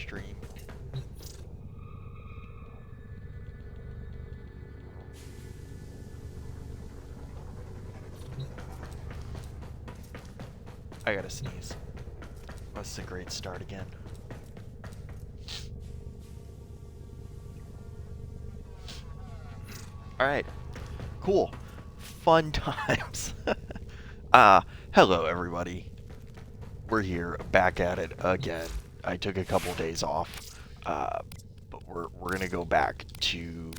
stream. I gotta sneeze. That's a great start again. Alright. Cool. Fun times. Hello everybody. We're here, back at it again. I took a couple days off, but we're gonna go back to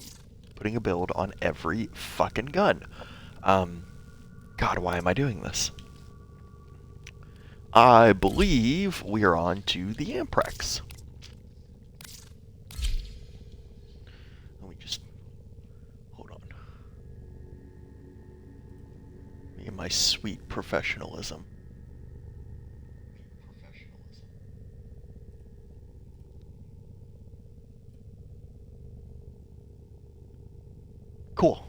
putting a build on every fucking gun. God, why am I doing this? I believe we are on to the Amprex. Let me just hold on. Me and my sweet professionalism. Cool.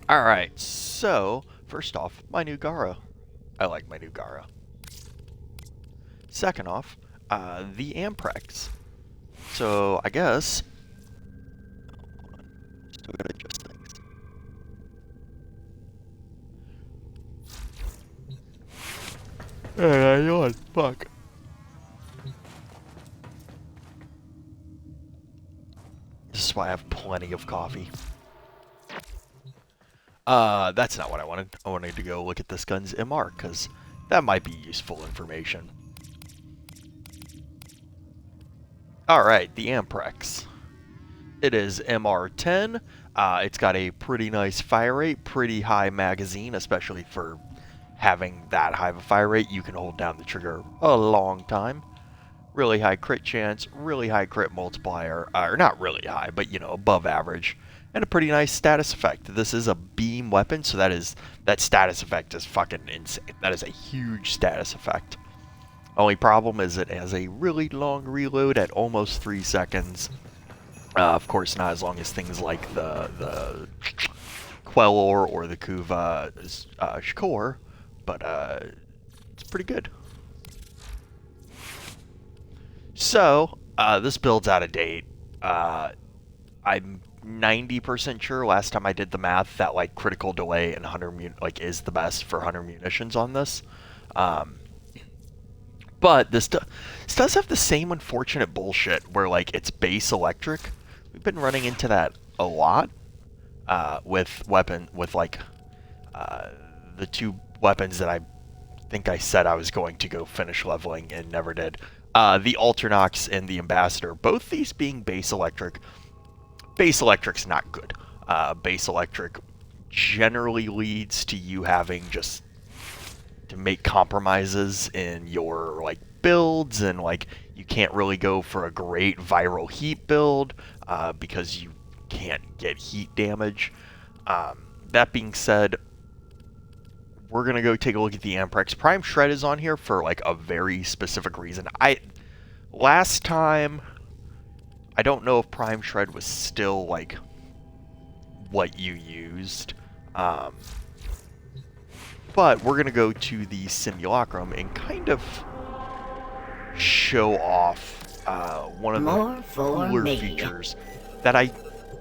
Alright, so, first off, my new Gara. I like my new Gara. Second off, the Amprex. So, I guess... Still gotta adjust things. Hey, you on? Fuck. This is why I have plenty of coffee. That's not what I wanted. I wanted to go look at this gun's MR, because that might be useful information. Alright, the Amprex. It is MR10. It's got a pretty nice fire rate, pretty high magazine, especially for having that high of a fire rate. You can hold down the trigger a long time. Really high crit chance, really high crit multiplier, or not really high, but you know, above average. And a pretty nice status effect. This is a beam weapon, so that status effect is fucking insane. That is a huge status effect. Only problem is it has a really long reload at almost 3 seconds. Of course, not as long as things like the Queller or the Kuva Shkor, but it's pretty good. So, this build's out of date. I'm 90% sure last time I did the math that like critical delay and 100 is the best for 100 munitions on this. But this does have the same unfortunate bullshit where like it's base electric. We've been running into that a lot with the two weapons that I think I said I was going to go finish leveling and never did. The Alternox and the Ambassador, both these being base electric. Base electric's not good. Base electric generally leads to you having just to make compromises in your like builds, and like you can't really go for a great viral heat build because you can't get heat damage. That being said, we're gonna go take a look at the Amprex. Prime Shred is on here for like a very specific reason. Last time, I don't know if Prime Shred was still like what you used, but we're gonna go to the Simulacrum and kind of show off one of the cooler features that I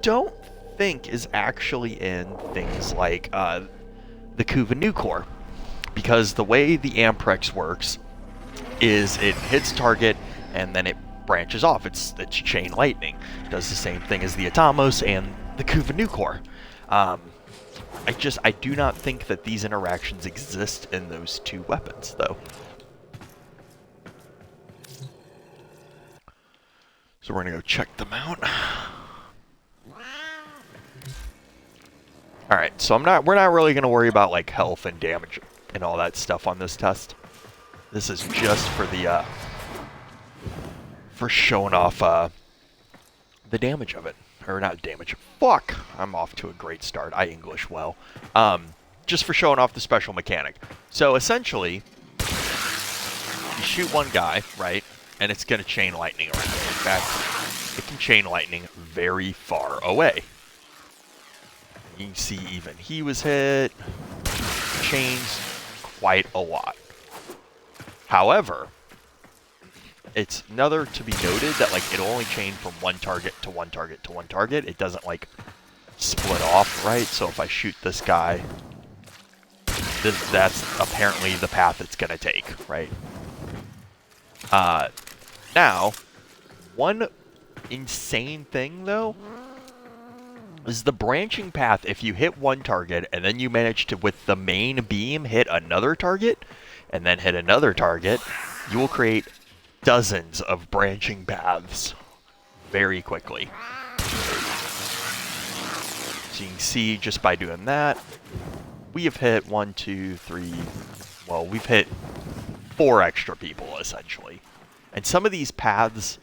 don't think is actually in things like the Kuva Nucor, because the way the Amprex works is it hits target and then it branches off. It's chain lightning. It does the same thing as the Atomos and the Kuva Nucor. I do not think that these interactions exist in those two weapons, though. So we're gonna go check them out. All right, so we're not really gonna worry about like health and damage and all that stuff on this test. This is just for the for showing off the damage of it. Or not damage. Fuck! I'm off to a great start. I English well. Just for showing off the special mechanic. So essentially, you shoot one guy, right? And it's going to chain lightning around. In fact, it can chain lightning very far away. You can see even he was hit. Chains quite a lot. However, it's another to be noted that like it'll only chain from one target to one target to one target. It doesn't like split off, right? So if I shoot this guy, that's apparently the path it's gonna take, right? Now, one insane thing though is the branching path. If you hit one target and then you manage to, with the main beam, hit another target and then hit another target, you will create dozens of branching paths very quickly. So you can see just by doing that, we have hit 1, 2, 3, well, we've hit 4 extra people essentially. And some of these paths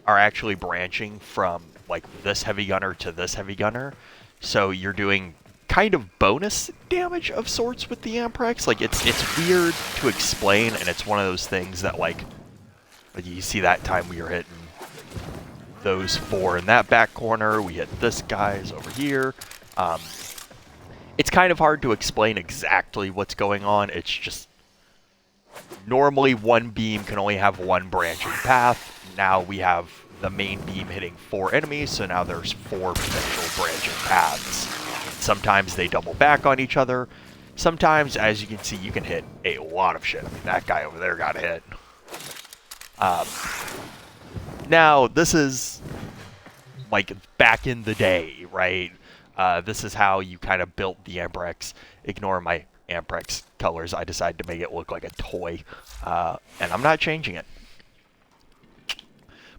are actually branching from like this heavy gunner to this heavy gunner. So you're doing kind of bonus damage of sorts with the Amprex. Like it's weird to explain, and it's one of those things that like you see that time we were hitting those 4 in that back corner, we hit this guy's over here. It's kind of hard to explain exactly what's going on. It's just normally one beam can only have one branching path. Now we have the main beam hitting 4 enemies, so now there's 4 potential branching paths. Sometimes they double back on each other. Sometimes, as you can see, you can hit a lot of shit. I mean, that guy over there got hit. Now, this is like back in the day, right? This is how you kind of built the Amprex. Ignore my Amprex colors. I decided to make it look like a toy, and I'm not changing it.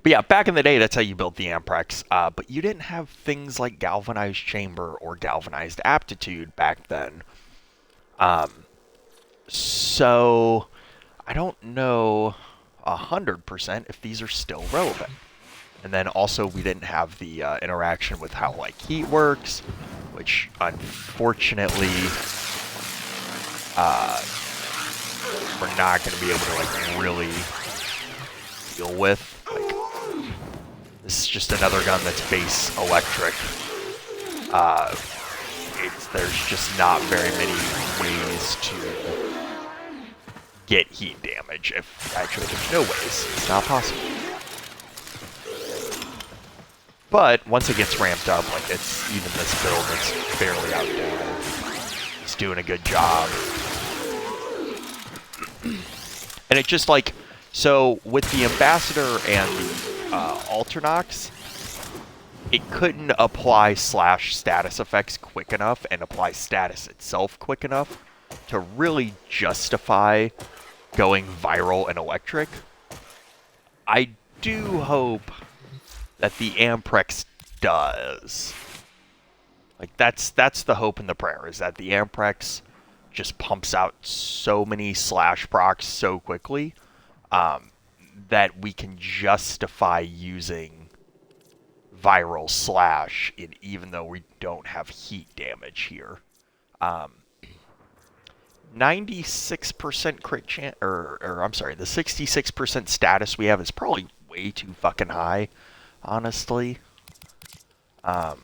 But yeah, back in the day, that's how you built the Amprex. But you didn't have things like galvanized chamber or galvanized aptitude back then. So I don't know 100% if these are still relevant. And then also we didn't have the interaction with how like heat works, which unfortunately we're not going to be able to like really deal with. Like, this is just another gun that's base electric. There's just not very many ways to get heat damage. Actually, there's no ways. It's not possible. But once it gets ramped up, like even this build, it's fairly outdated. It's doing a good job. And it just like, so with the Ambassador and the Alternox, it couldn't apply slash status effects quick enough and apply status itself quick enough to really justify going viral and electric. I do hope that the Amprex does. Like that's the hope and the prayer, is that the Amprex just pumps out so many slash procs so quickly that we can justify using viral slash even though we don't have heat damage here. 96% crit chance, or I'm sorry, the 66% status we have is probably way too fucking high, honestly. Actually,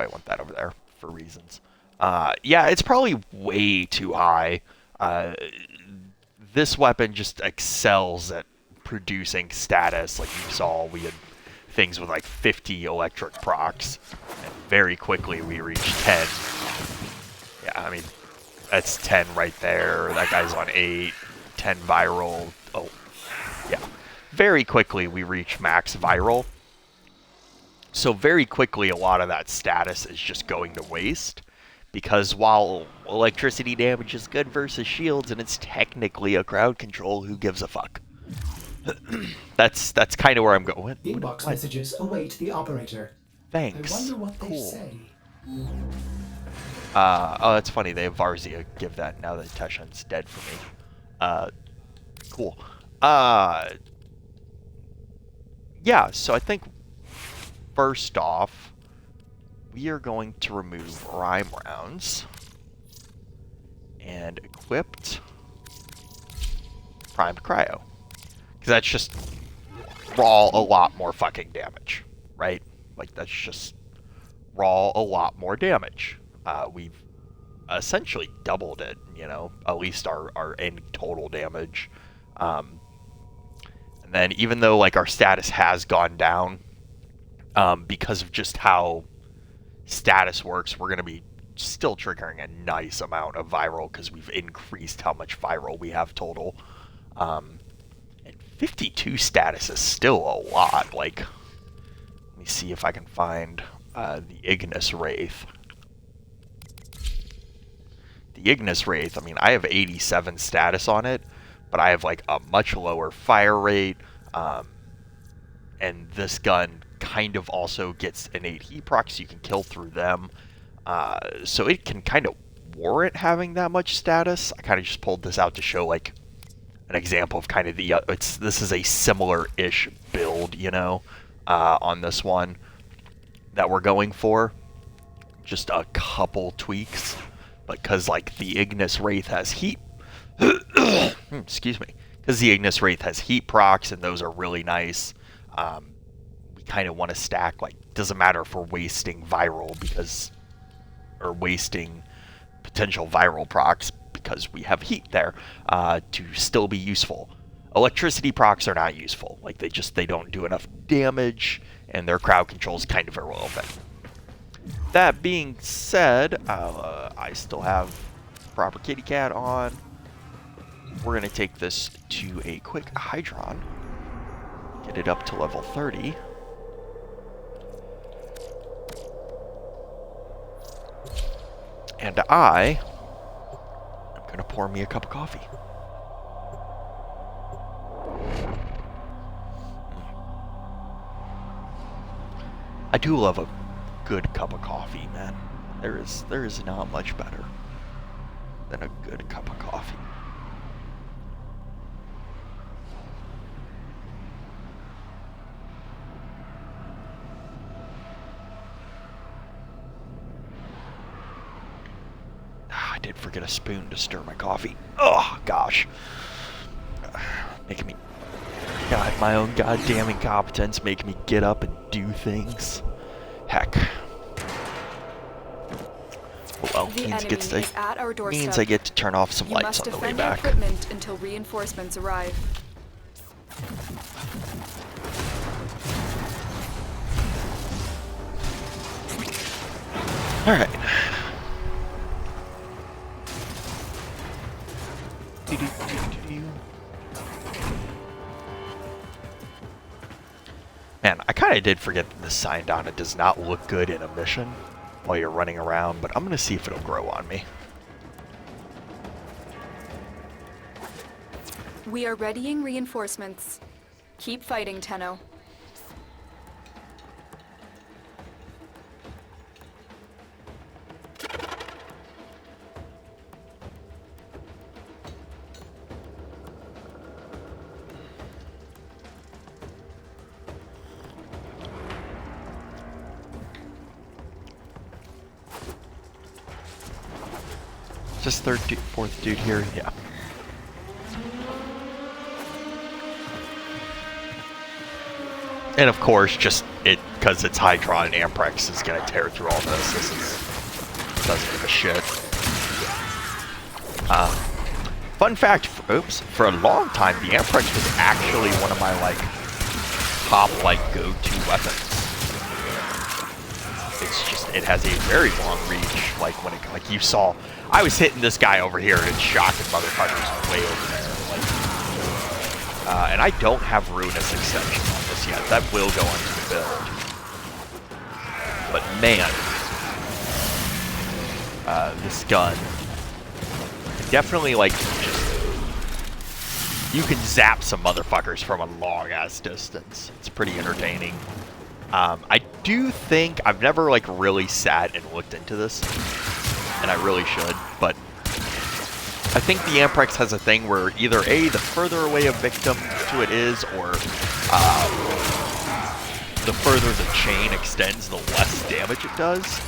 I want that over there for reasons. Yeah, it's probably way too high. This weapon just excels at producing status. Like you saw, we had things with like 50 electric procs, and very quickly we reached 10. Yeah, I mean, that's 10 right there. That guy's on 8, 10 viral. Oh, yeah. Very quickly we reach max viral. So very quickly a lot of that status is just going to waste. Because while electricity damage is good versus shields, and it's technically a crowd control, who gives a fuck? That's kind of where I'm going. Inbox messages await the operator. Thanks. I wonder what they Cool. say. Oh, that's funny. They have Varzia give that now that Teshan's dead for me. Cool. Yeah, so I think first off, we are going to remove rhyme rounds and equipped primed cryo. Because that's just raw a lot more fucking damage, right? Like, that's just raw a lot more damage. We've essentially doubled it, you know, at least our end total damage. And then even though like our status has gone down, because of just how status works, we're going to be still triggering a nice amount of viral because we've increased how much viral we have total. And 52 status is still a lot. Like, let me see if I can find the Ignis Wraith. The Ignis Wraith, I mean, I have 87 status on it, but I have like a much lower fire rate, and this gun kind of also gets innate heat procs, so you can kill through them, so it can kind of warrant having that much status. I kind of just pulled this out to show like an example of kind of the this is a similar-ish build, you know, on this one that we're going for. Just a couple tweaks, because like the Ignis Wraith has heat excuse me, because the Ignis Wraith has heat procs, and those are really nice. We kind of want to stack, like, doesn't matter if we're wasting viral or wasting potential viral procs, because we have heat there, to still be useful. Electricity procs are not useful. Like, they don't do enough damage, and their crowd control is kind of irrelevant. That being said, I still have proper kitty cat on. We're going to take this to a quick Hydron. Get it up to level 30. And I'm going to pour me a cup of coffee. I do love a good cup of coffee, man. There is not much better than a good cup of coffee. I did forget a spoon to stir my coffee. Oh, gosh. Making me... God, my own goddamn incompetence making me get up and do things. Heck. Oh, well, means I get to turn off some lights on the way back. Equipment until reinforcements arrive. All right. Man, I kind of did forget that the sign down. It does not look good in a mission while you're running around, but I'm going to see if it'll grow on me. We are readying reinforcements. Keep fighting, Tenno. Just fourth dude here, yeah. And of course, just because it's Hydron and Amprex is gonna tear through all this. Doesn't give a shit. Fun fact, for a long time, the Amprex was actually one of my top go-to weapons. It's just, it has a very long reach. Like you saw, I was hitting this guy over here and shocking motherfuckers way over there. And I don't have Ruinous Extension on this yet. That will go into the build. But man, this gun definitely you can zap some motherfuckers from a long ass distance. It's pretty entertaining. I do think I've never really sat and looked into this, and I really should, but I think the Amprex has a thing where either A, the further away a victim to it is, or the further the chain extends, the less damage it does.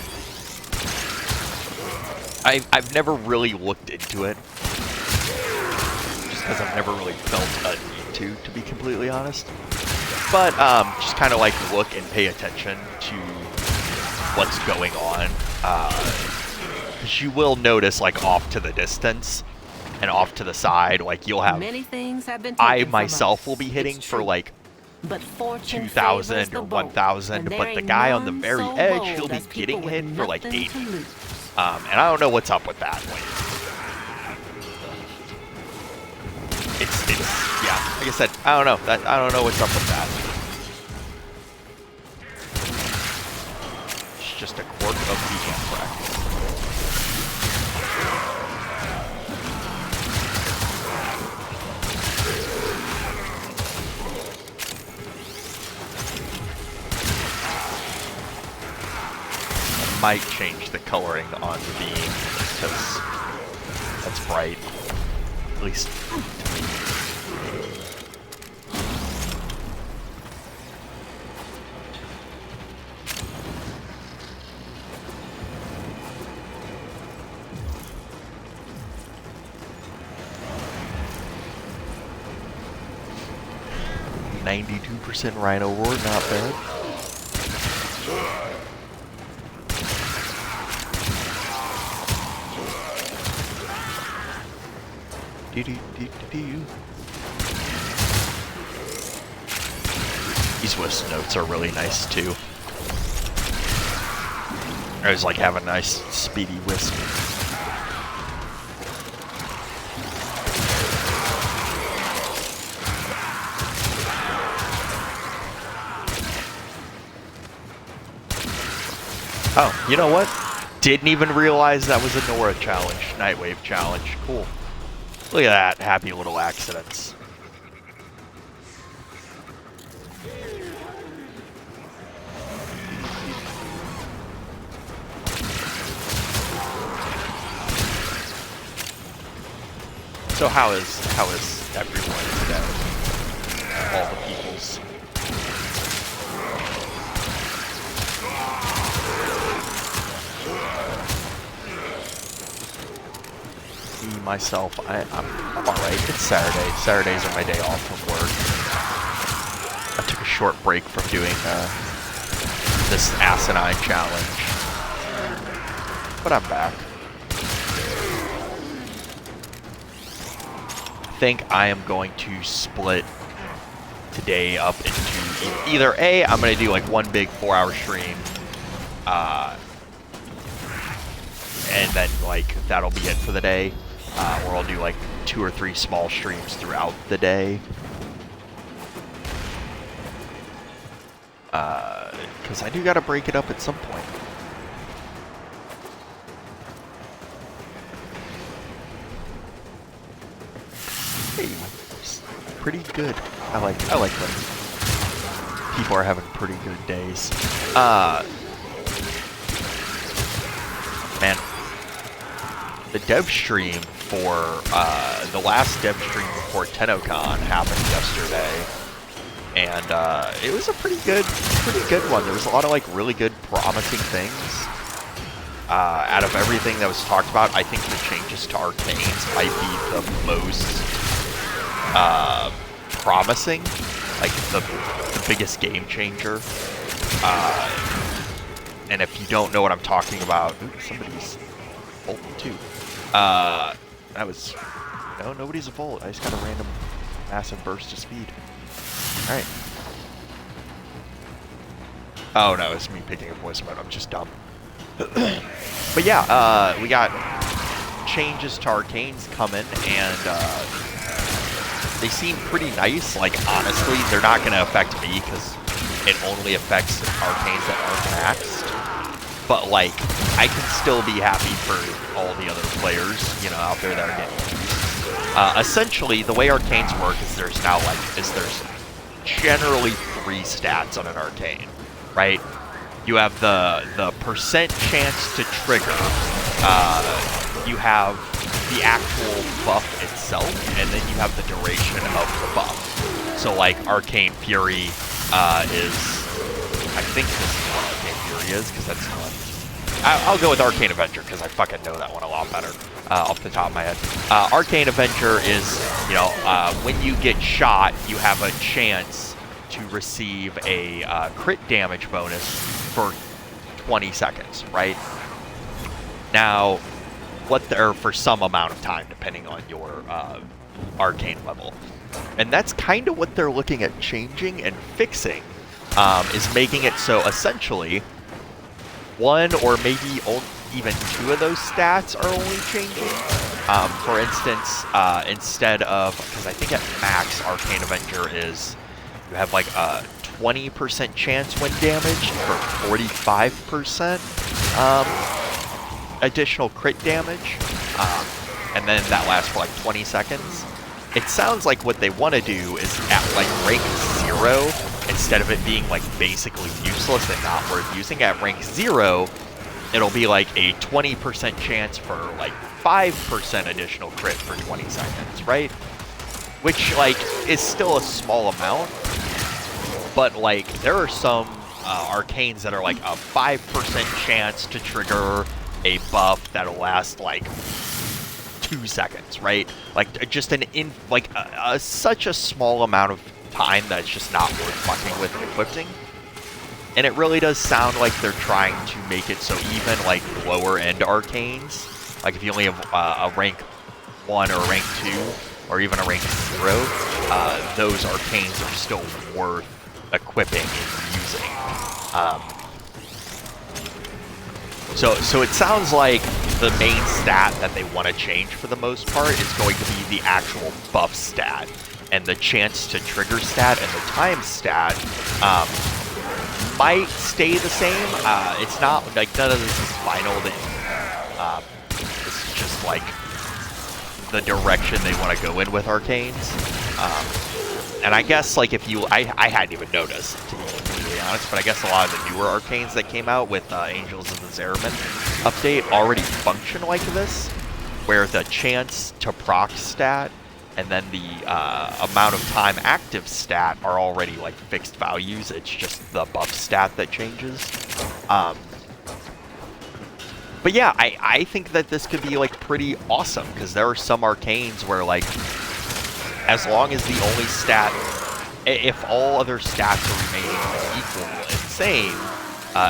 I've never really looked into it, just because I've never really felt a need to be completely honest. But just kind of look and pay attention to what's going on. 'Cause you will notice, like, off to the distance and off to the side, like, you'll have... Many things have been I taken from myself us. will be hitting It's for, true. like, But fortune 2,000 favors the or bold, 1,000, and there but the ain't guy on the none very so edge, bold he'll be as people getting with hit for, like, nothing 80. to lose. And I don't know what's up with that. Like, it's yeah. Like I said, I don't know. I don't know what's up with that. It's just a quirk of the Anthrax. I might change the coloring on the beam because that's bright. At least to me. %, Rhino Roar, not bad. These wisp notes are really nice too. I always like having a nice speedy wisp. Oh, you know what? Didn't even realize that was a Nora challenge, Nightwave challenge. Cool. Look at that, happy little accidents. So how is everyone today? All the peoples. Me, myself, I'm alright. It's Saturday. Saturdays are my day off from work. I took a short break from doing this asinine challenge. But I'm back. I think I am going to split today up into either A, I'm going to do like one big 4-hour stream, and then like that'll be it for the day, or I'll do like 2 or 3 small streams throughout the day. Because I do got to break it up at some point. Hey, it's pretty good. I like when people are having pretty good days. Man, the dev stream for the last dev stream before TennoCon happened yesterday, and it was a pretty good one. There was a lot of like really good, promising things. Out of everything that was talked about, I think the changes to Arcanes might be the most promising, like the biggest game changer. And if you don't know what I'm talking about, ooh, somebody's bolting too. That was, no, nobody's a bolt. I just got a random massive burst of speed. All right. Oh no, it's me picking up voice mode. I'm just dumb. But yeah, we got changes to Arcanes coming, and they seem pretty nice. Like, honestly, they're not going to affect me because it only affects Arcanes that aren't maxed. But, like, I can still be happy for all the other players, you know, out there that are getting used. Essentially, the way Arcanes work is there's generally 3 stats on an Arcane, right? You have the percent chance to trigger. You have the actual buff itself, and then you have the duration of the buff. So like Arcane Fury is, I think this is what Arcane Fury is, because that's not, I'll go with Arcane Avenger because I fucking know that one a lot better off the top of my head. Arcane Avenger is, you know, when you get shot, you have a chance to receive a crit damage bonus for 20 seconds, right? Now, what they're for some amount of time, depending on your arcane level. And that's kind of what they're looking at changing and fixing, is making it so essentially one or maybe even two of those stats are only changing. For instance, instead of, because I think at max Arcane Avenger is, you have like a 20% chance when damaged for 45% additional crit damage, and then that lasts for like 20 seconds. It sounds like what they want to do is at like rank 0, instead of it being like basically useless and not worth using, at rank 0, it'll be like a 20% chance for like 5% additional crit for 20 seconds, right? Which like is still a small amount, but like there are some arcanes that are like a 5% chance to trigger a buff that'll last like 2 seconds, right? Like just such a small amount of time that it's just not worth fucking with and equipping. And it really does sound like they're trying to make it so even like lower end arcanes, like if you only have a rank 1 or a rank 2 or even a rank 0, those arcanes are still worth equipping and using. So it sounds like the main stat that they want to change for the most part is going to be the actual buff stat, and the chance to trigger stat and the time stat might stay the same. It's not like none of this is final. It's just like the direction they want to go in with arcanes. And I guess like if you, I hadn't even noticed, to be completely honest, but I guess a lot of the newer arcanes that came out with Angels of the Zeramin update already function like this, where the chance to proc stat and then the amount of time active stat are already like fixed values. It's just the buff stat that changes. But yeah, I think that this could be like pretty awesome, because there are some arcanes where like, as long as the only stat, if all other stats are remaining like, equal and same,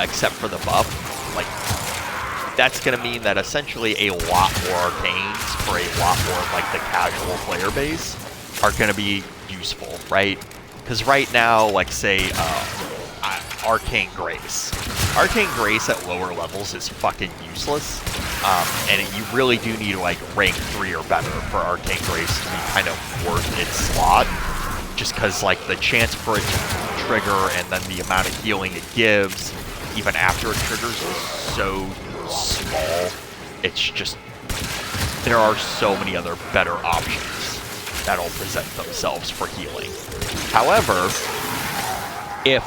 except for the buff, like that's going to mean that essentially a lot more arcanes for a lot more of like the casual player base are going to be useful, right? Because right now, like say, Arcane Grace. Arcane Grace at lower levels is fucking useless, and you really do need like rank 3 or better for Arcane Grace to be kind of worth its slot, just because like the chance for it to trigger and then the amount of healing it gives even after it triggers is so small. It's just, there are so many other better options that'll present themselves for healing. However, if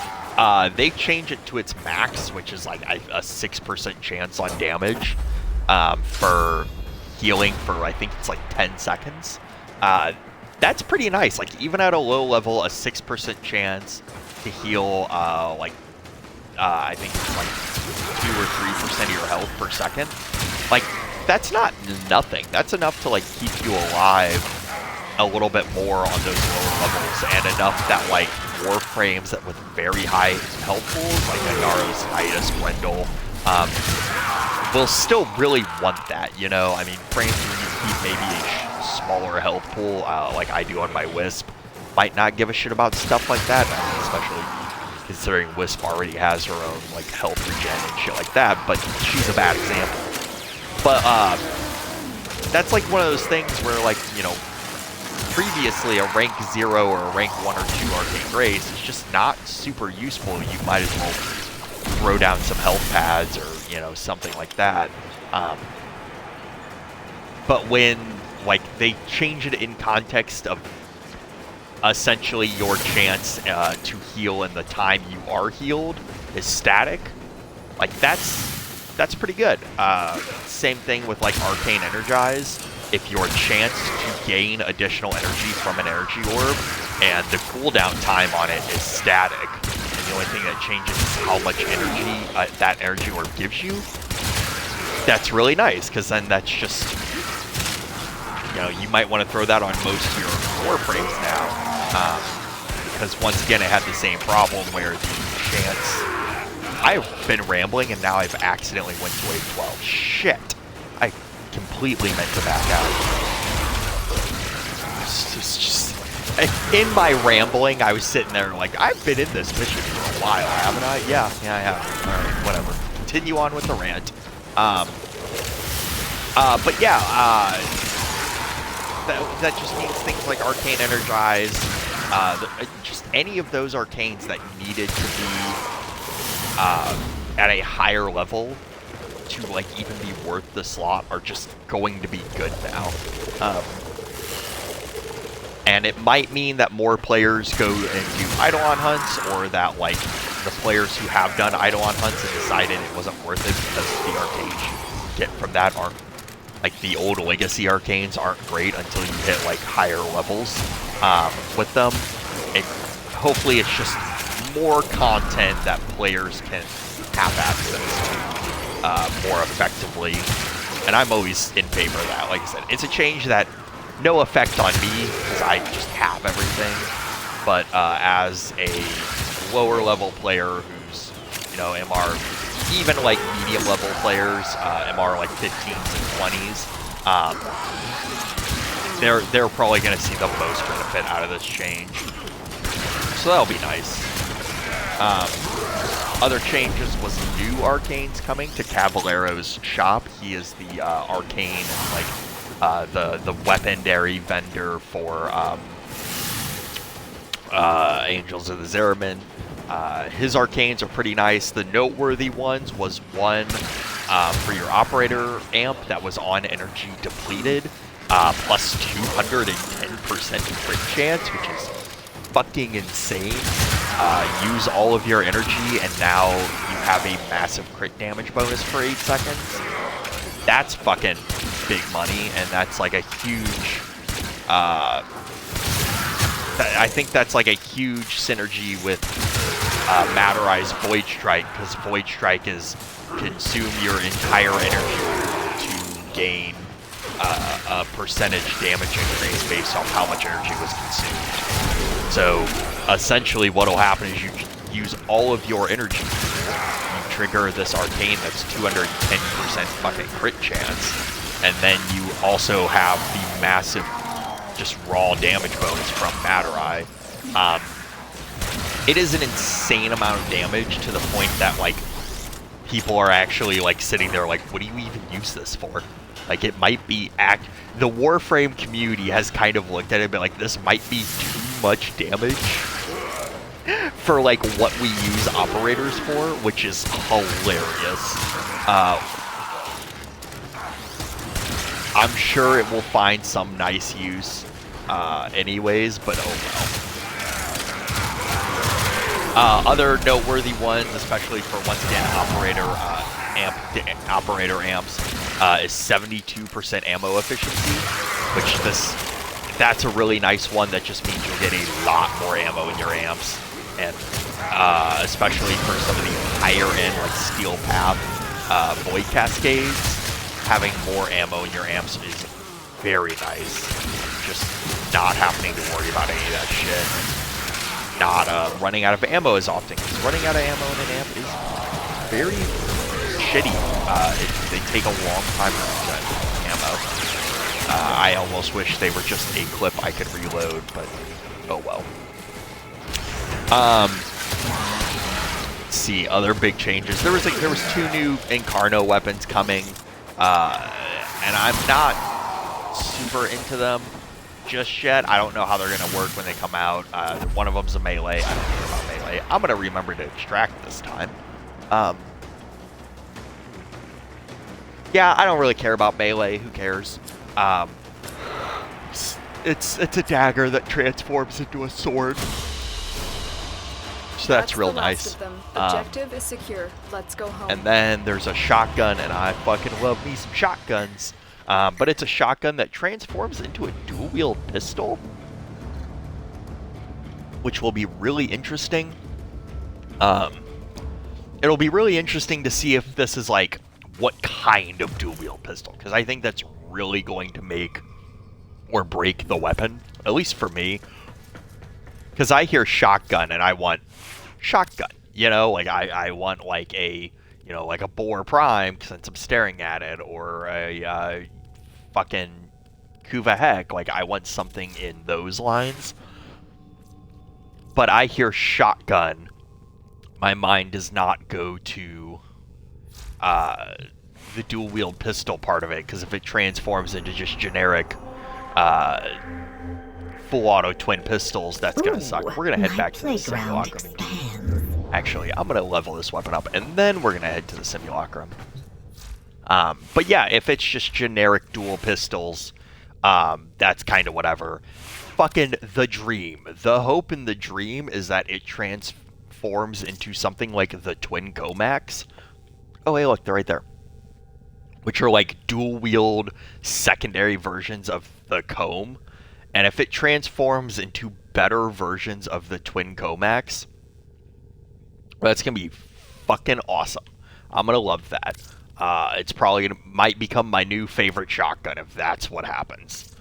they change it to its max, which is like a 6% chance on damage for healing for, I think it's like 10 seconds. That's pretty nice. Like even at a low level, a 6% chance to heal I think it's like 2 or 3% of your health per second. Like that's not nothing. That's enough to like keep you alive a little bit more on those lower levels, and enough that like warframes that with very high health pools, like Agaros, Titus, Grendel, will still really want that, you know? I mean, frames where you keep maybe a smaller health pool, like I do on my Wisp, might not give a shit about stuff like that, especially considering Wisp already has her own like health regen and shit like that, but she's a bad example. But that's like one of those things where like, you know, previously a rank 0 or a rank 1 or 2 Arcane Grace is just not super useful. You might as well throw down some health pads or, you know, something like that. But when like they change it in context of essentially your chance to heal in the time you are healed is static, like that's pretty good. Same thing with like Arcane Energize. If your chance to gain additional energy from an energy orb and the cooldown time on it is static, and the only thing that changes is how much energy that energy orb gives you, that's really nice, because then that's just, you know, you might want to throw that on most of your warframes now, because once again it had the same problem where the chance I've been rambling and now I've accidentally went to wave 12. Shit. I completely meant to back out. In my rambling, I was sitting there like, I've been in this mission for a while, haven't I? Yeah, I have. Alright, whatever. Continue on with the rant. But yeah, that just means things like Arcane Energize, just any of those arcanes that needed to be at a higher level to like even be worth the slot are just going to be good now. And it might mean that more players go and do Eidolon hunts, or that like the players who have done Eidolon hunts and decided it wasn't worth it because the arcanes you get from that aren't, like the old legacy arcanes aren't great until you hit like higher levels with them. Hopefully it's just more content that players can have access to more effectively. And I'm always in favor of that. Like I said, it's a change that no effect on me because I just have everything. But as a lower level player who's, you know, MR, even like medium level players, MR like 15s and 20s, they're probably going to see the most benefit out of this change. So that'll be nice. Other changes was new arcanes coming to Cavaliero's shop. He is the arcane, like the weaponry vendor for Angels of the Zeramin. His arcanes are pretty nice. The noteworthy ones was one for your operator amp that was on energy depleted, plus 210% crit chance, which is fucking insane. Use all of your energy and now you have a massive crit damage bonus for 8 seconds. That's fucking big money, and that's like a huge I think that's like a huge synergy with Materai's Void Strike, because Void Strike is consume your entire energy to gain a percentage damage increase based on how much energy was consumed. So essentially what will happen is you use all of your energy. You trigger this arcane that's 210% fucking crit chance, and then you also have the massive just raw damage bonus from Materai. It is an insane amount of damage to the point that like people are actually like sitting there like, what do you even use this for? Like it might be the Warframe community has kind of looked at it and been like, this might be too much damage for like what we use operators for, which is hilarious. I'm sure it will find some nice use anyways, but oh well. Other noteworthy ones, especially for, once again, operator amps, is 72% ammo efficiency, which that's a really nice one that just means you'll get a lot more ammo in your amps, and especially for some of the higher end, like Steel Path, Void Cascades, having more ammo in your amps is very nice. Just not having to worry about any of that shit. Not running out of ammo as often, because running out of ammo in an amp is very shitty. They take a long time to reset ammo. I almost wish they were just a clip I could reload, but oh well. Let's see, other big changes. There was 2 new Incarno weapons coming, and I'm not super into them just yet. I don't know how they're going to work when they come out. One of them's a melee. I don't care about melee. I'm going to remember to extract this time. Yeah, I don't really care about melee. Who cares? It's a dagger that transforms into a sword. So that's real the last nice. of them. Objective is secure. Let's go home. And then there's a shotgun, and I fucking love me some shotguns. But it's a shotgun that transforms into a dual-wield pistol, which will be really interesting. It'll be really interesting to see if this is like what kind of dual-wield pistol, because I think that's really going to make or break the weapon, at least for me. Because I hear shotgun and I want shotgun. You know, like I want like a, you know, like a boar prime since I'm staring at it, or a fucking Kuva heck. Like I want something in those lines. But I hear shotgun, my mind does not go to the dual wield pistol part of it, because if it transforms into just generic full auto twin pistols, that's gonna suck. We're gonna head back to the simulacrum. Actually, I'm gonna level this weapon up, and then we're gonna head to the simulacrum. But yeah, if it's just generic dual pistols, that's kind of whatever. Fucking the dream. The hope in the dream is that it transforms into something like the twin Comacs. Oh, hey, look, they're right there. Which are like dual-wield secondary versions of the comb. And if it transforms into better versions of the twin Comacs, that's going to be fucking awesome. I'm going to love that. It's probably might become my new favorite shotgun if that's what happens.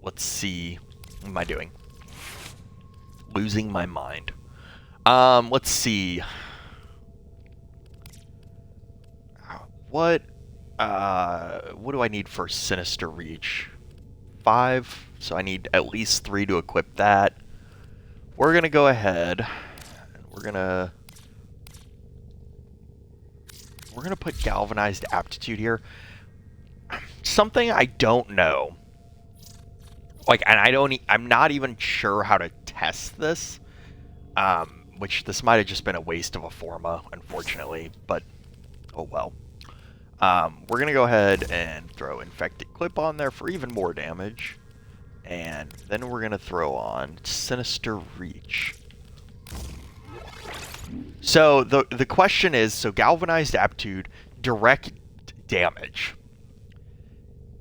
Let's see. What am I doing? Losing my mind. Let's see. What do I need for Sinister Reach? 5, so I need at least 3 to equip that. We're gonna go ahead, and we're gonna put Galvanized Aptitude here. Something I don't know, like, and I'm not even sure how to test this, which this might have just been a waste of a Forma, unfortunately, but oh well. We're going to go ahead and throw Infected Clip on there for even more damage. And then we're going to throw on Sinister Reach. So the question is, so Galvanized Aptitude, direct damage.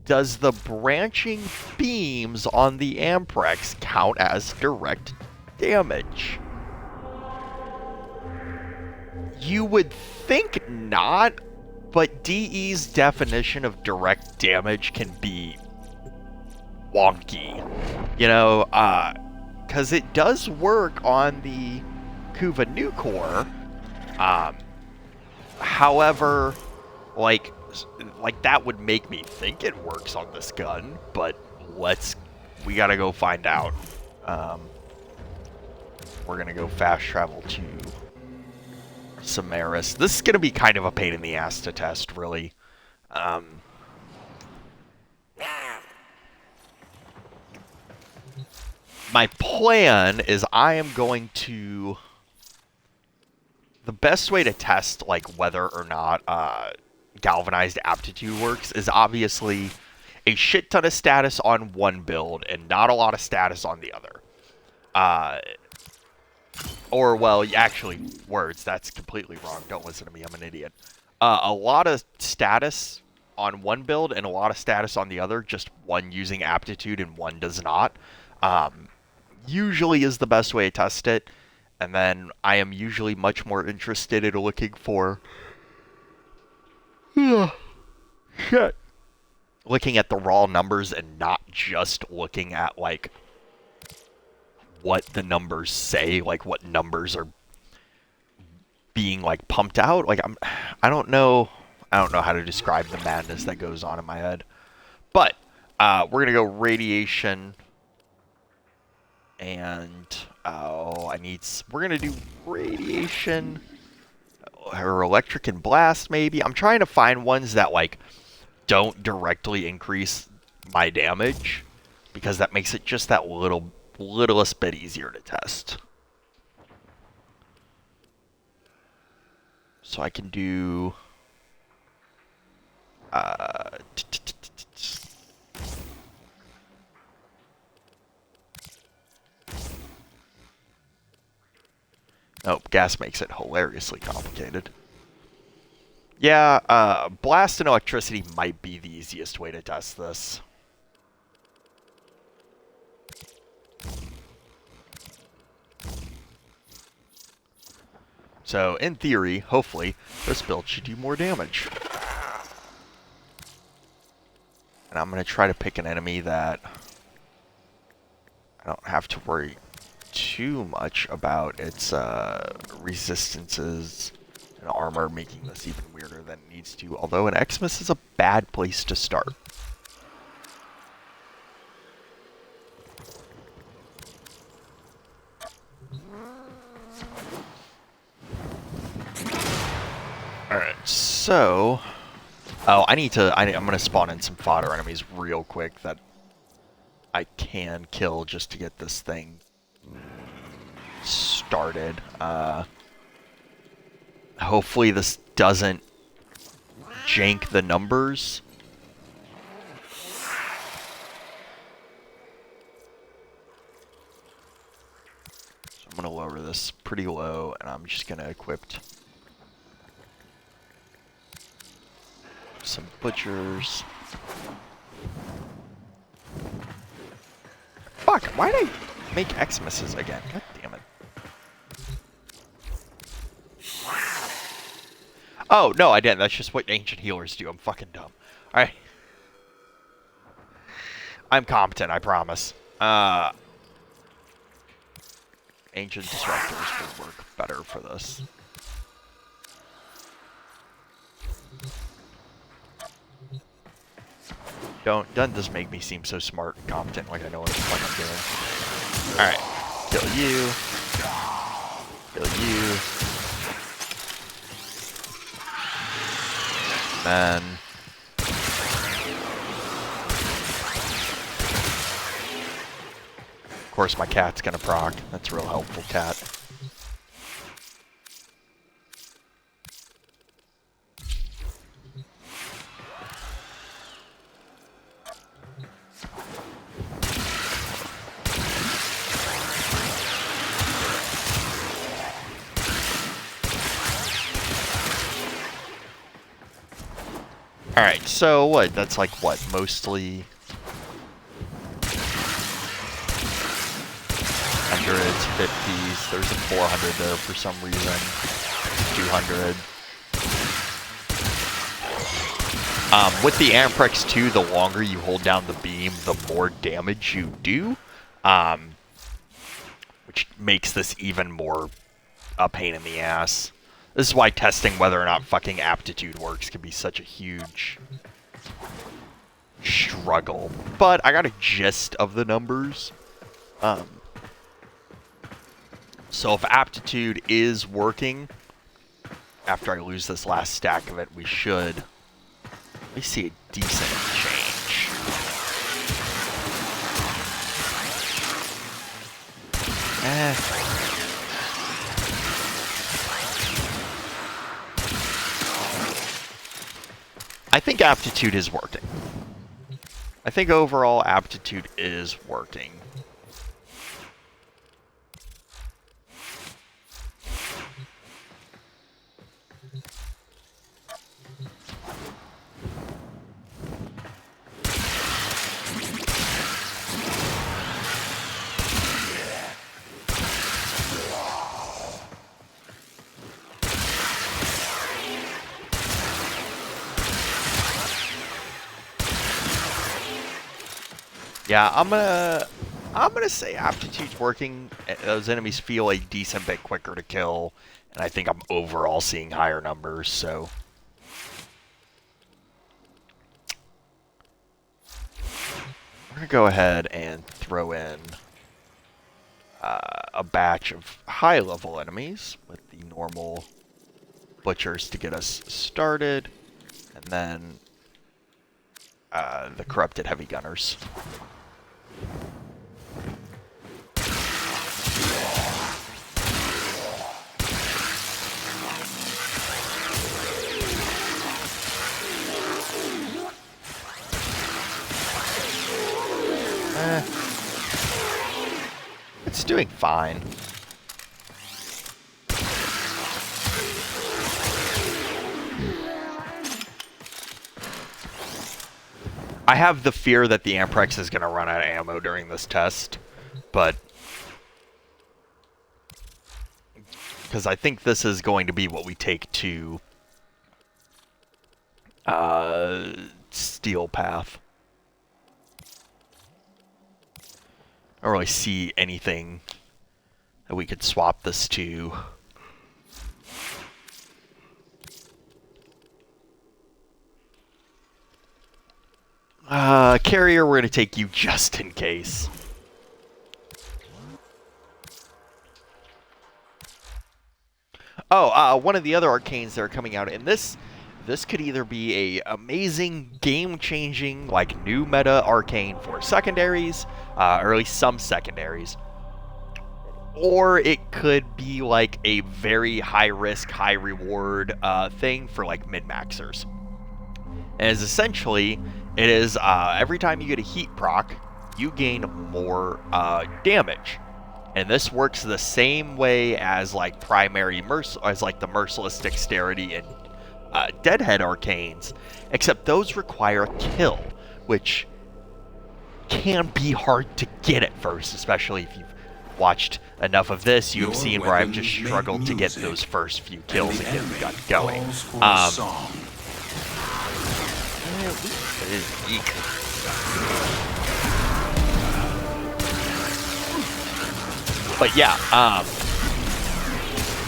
Does the branching beams on the Amprex count as direct damage? You would think not. But DE's definition of direct damage can be wonky, you know, because it does work on the Kuva Nucor. However, like that would make me think it works on this gun, but we gotta go find out. We're gonna go fast travel to Samaris. This is going to be kind of a pain in the ass to test, really. My plan is I am going to... The best way to test, like, whether or not Galvanized Aptitude works is obviously a shit ton of status on one build and not a lot of status on the other. Or, well, actually, words. That's completely wrong. Don't listen to me. I'm an idiot. A lot of status on one build and a lot of status on the other. Just one using aptitude and one does not. Usually is the best way to test it. And then I am usually much more interested in looking for... shit. Looking at the raw numbers and not just looking at, like... what the numbers say, like what numbers are being like pumped out. Like I don't know how to describe the madness that goes on in my head. But we're gonna go radiation, and we're gonna do radiation or electric and blast maybe. I'm trying to find ones that like don't directly increase my damage, because that makes it just that littlest bit easier to test. So I can do oh, gas makes it hilariously complicated. Yeah, blast and electricity might be the easiest way to test this. So, in theory, hopefully, this build should do more damage. And I'm going to try to pick an enemy that I don't have to worry too much about its resistances and armor, making this even weirder than it needs to. Although an Xmas is a bad place to start. Alright, so... Oh, I'm gonna spawn in some fodder enemies real quick that I can kill just to get this thing started. Hopefully this doesn't jank the numbers. So I'm gonna lower this pretty low, and I'm just gonna equip some butchers. Fuck, why did I make Xmas's again? God damn it. Oh, no, I didn't. That's just what ancient healers do. I'm fucking dumb. Alright. I'm competent, I promise. Ancient disruptors would work better for this. Doesn't this make me seem so smart and competent, like I know what the fuck I'm doing? Alright. Kill you. Kill you. Then... Of course my cat's gonna proc. That's a real helpful cat. Alright, so what? That's like what? Mostly... hundreds, 50s, there's a 400 there for some reason. 200. With the Amprex 2, the longer you hold down the beam, the more damage you do. Which makes this even more a pain in the ass. This is why testing whether or not fucking aptitude works can be such a huge struggle. But I got a gist of the numbers. So if aptitude is working, after I lose this last stack of it, we should at least see a decent change. I think aptitude is working. I think overall aptitude is working. Yeah, I'm gonna say aptitude's working. Those enemies feel a decent bit quicker to kill, and I think I'm overall seeing higher numbers, so... We're gonna go ahead and throw in a batch of high-level enemies with the normal butchers to get us started, and then the corrupted heavy gunners. It's doing fine. I have the fear that the Amprex is going to run out of ammo during this test, but... because I think this is going to be what we take to... Steel Path. I don't really see anything And we could swap this to... Carrier, we're going to take you just in case. Oh, one of the other arcanes that are coming out, and this could either be a amazing, game-changing, like, new meta arcane for secondaries, or at least some secondaries, or it could be, like, a very high-risk, high-reward thing for, like, min-maxers. And is essentially, it is every time you get a heat proc, you gain more damage. And this works the same way as like the merciless dexterity and deadhead arcanes, except those require a kill, which can be hard to get at first, especially if you've watched enough of this. You've seen where I've just struggled to get those first few kills and get the gun going. It is weak. But yeah,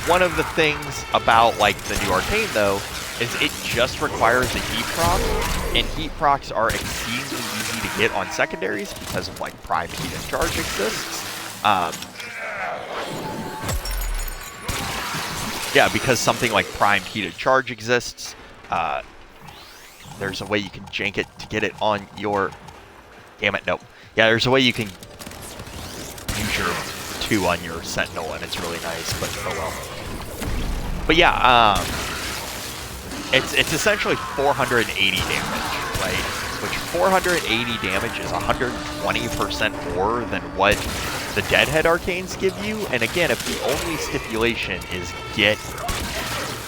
one of the things about like the new arcane though is it just requires a heat proc, and heat procs are exceedingly easy to get on secondaries because of like prime heat and charge exists. Yeah, because something like primed heated charge exists, there's a way you can jank it to get it on your... Damn it, nope. Yeah, there's a way you can use your 2 on your Sentinel, and it's really nice, but oh well. But yeah, it's essentially 480 damage, right? Which 480 damage is 120% more than what the Deadhead Arcanes give you, and again, if the only stipulation is get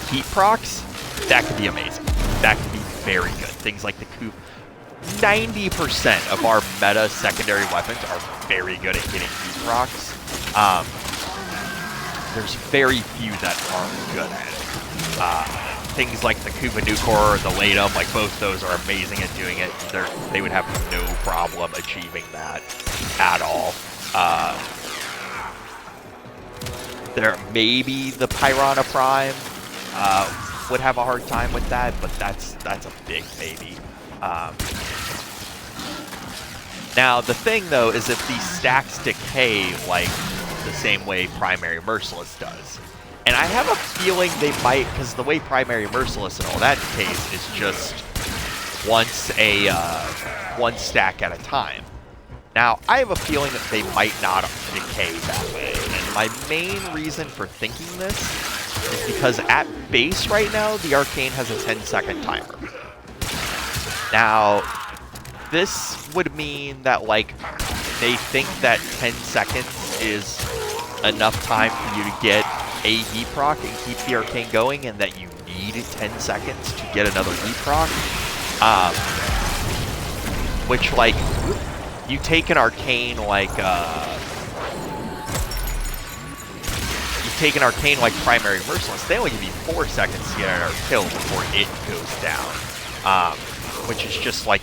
heat procs, that could be amazing. That could be very good. Things like the Coup. 90% of our meta secondary weapons are very good at getting heat procs. There's very few that aren't good at it. Things like the Kuba Nukor or the Latum, like both those are amazing at doing it. They would have no problem achieving that at all. There maybe the Pyrana Prime would have a hard time with that, but that's a big maybe. Now the thing though is if these stacks decay like the same way Primary Merciless does, and I have a feeling they might, because the way Primary Merciless and all that decays is just one stack at a time. Now, I have a feeling that they might not decay that way, and my main reason for thinking this is because at base right now, the Arcane has a 10-second timer. Now, this would mean that, like, they think that 10 seconds is enough time for you to get a heat proc and keep the Arcane going, and that you need 10 seconds to get another heat proc. Which, like... You take an arcane like Primary Merciless, they only give you 4 seconds to get another kill before it goes down. Which is just like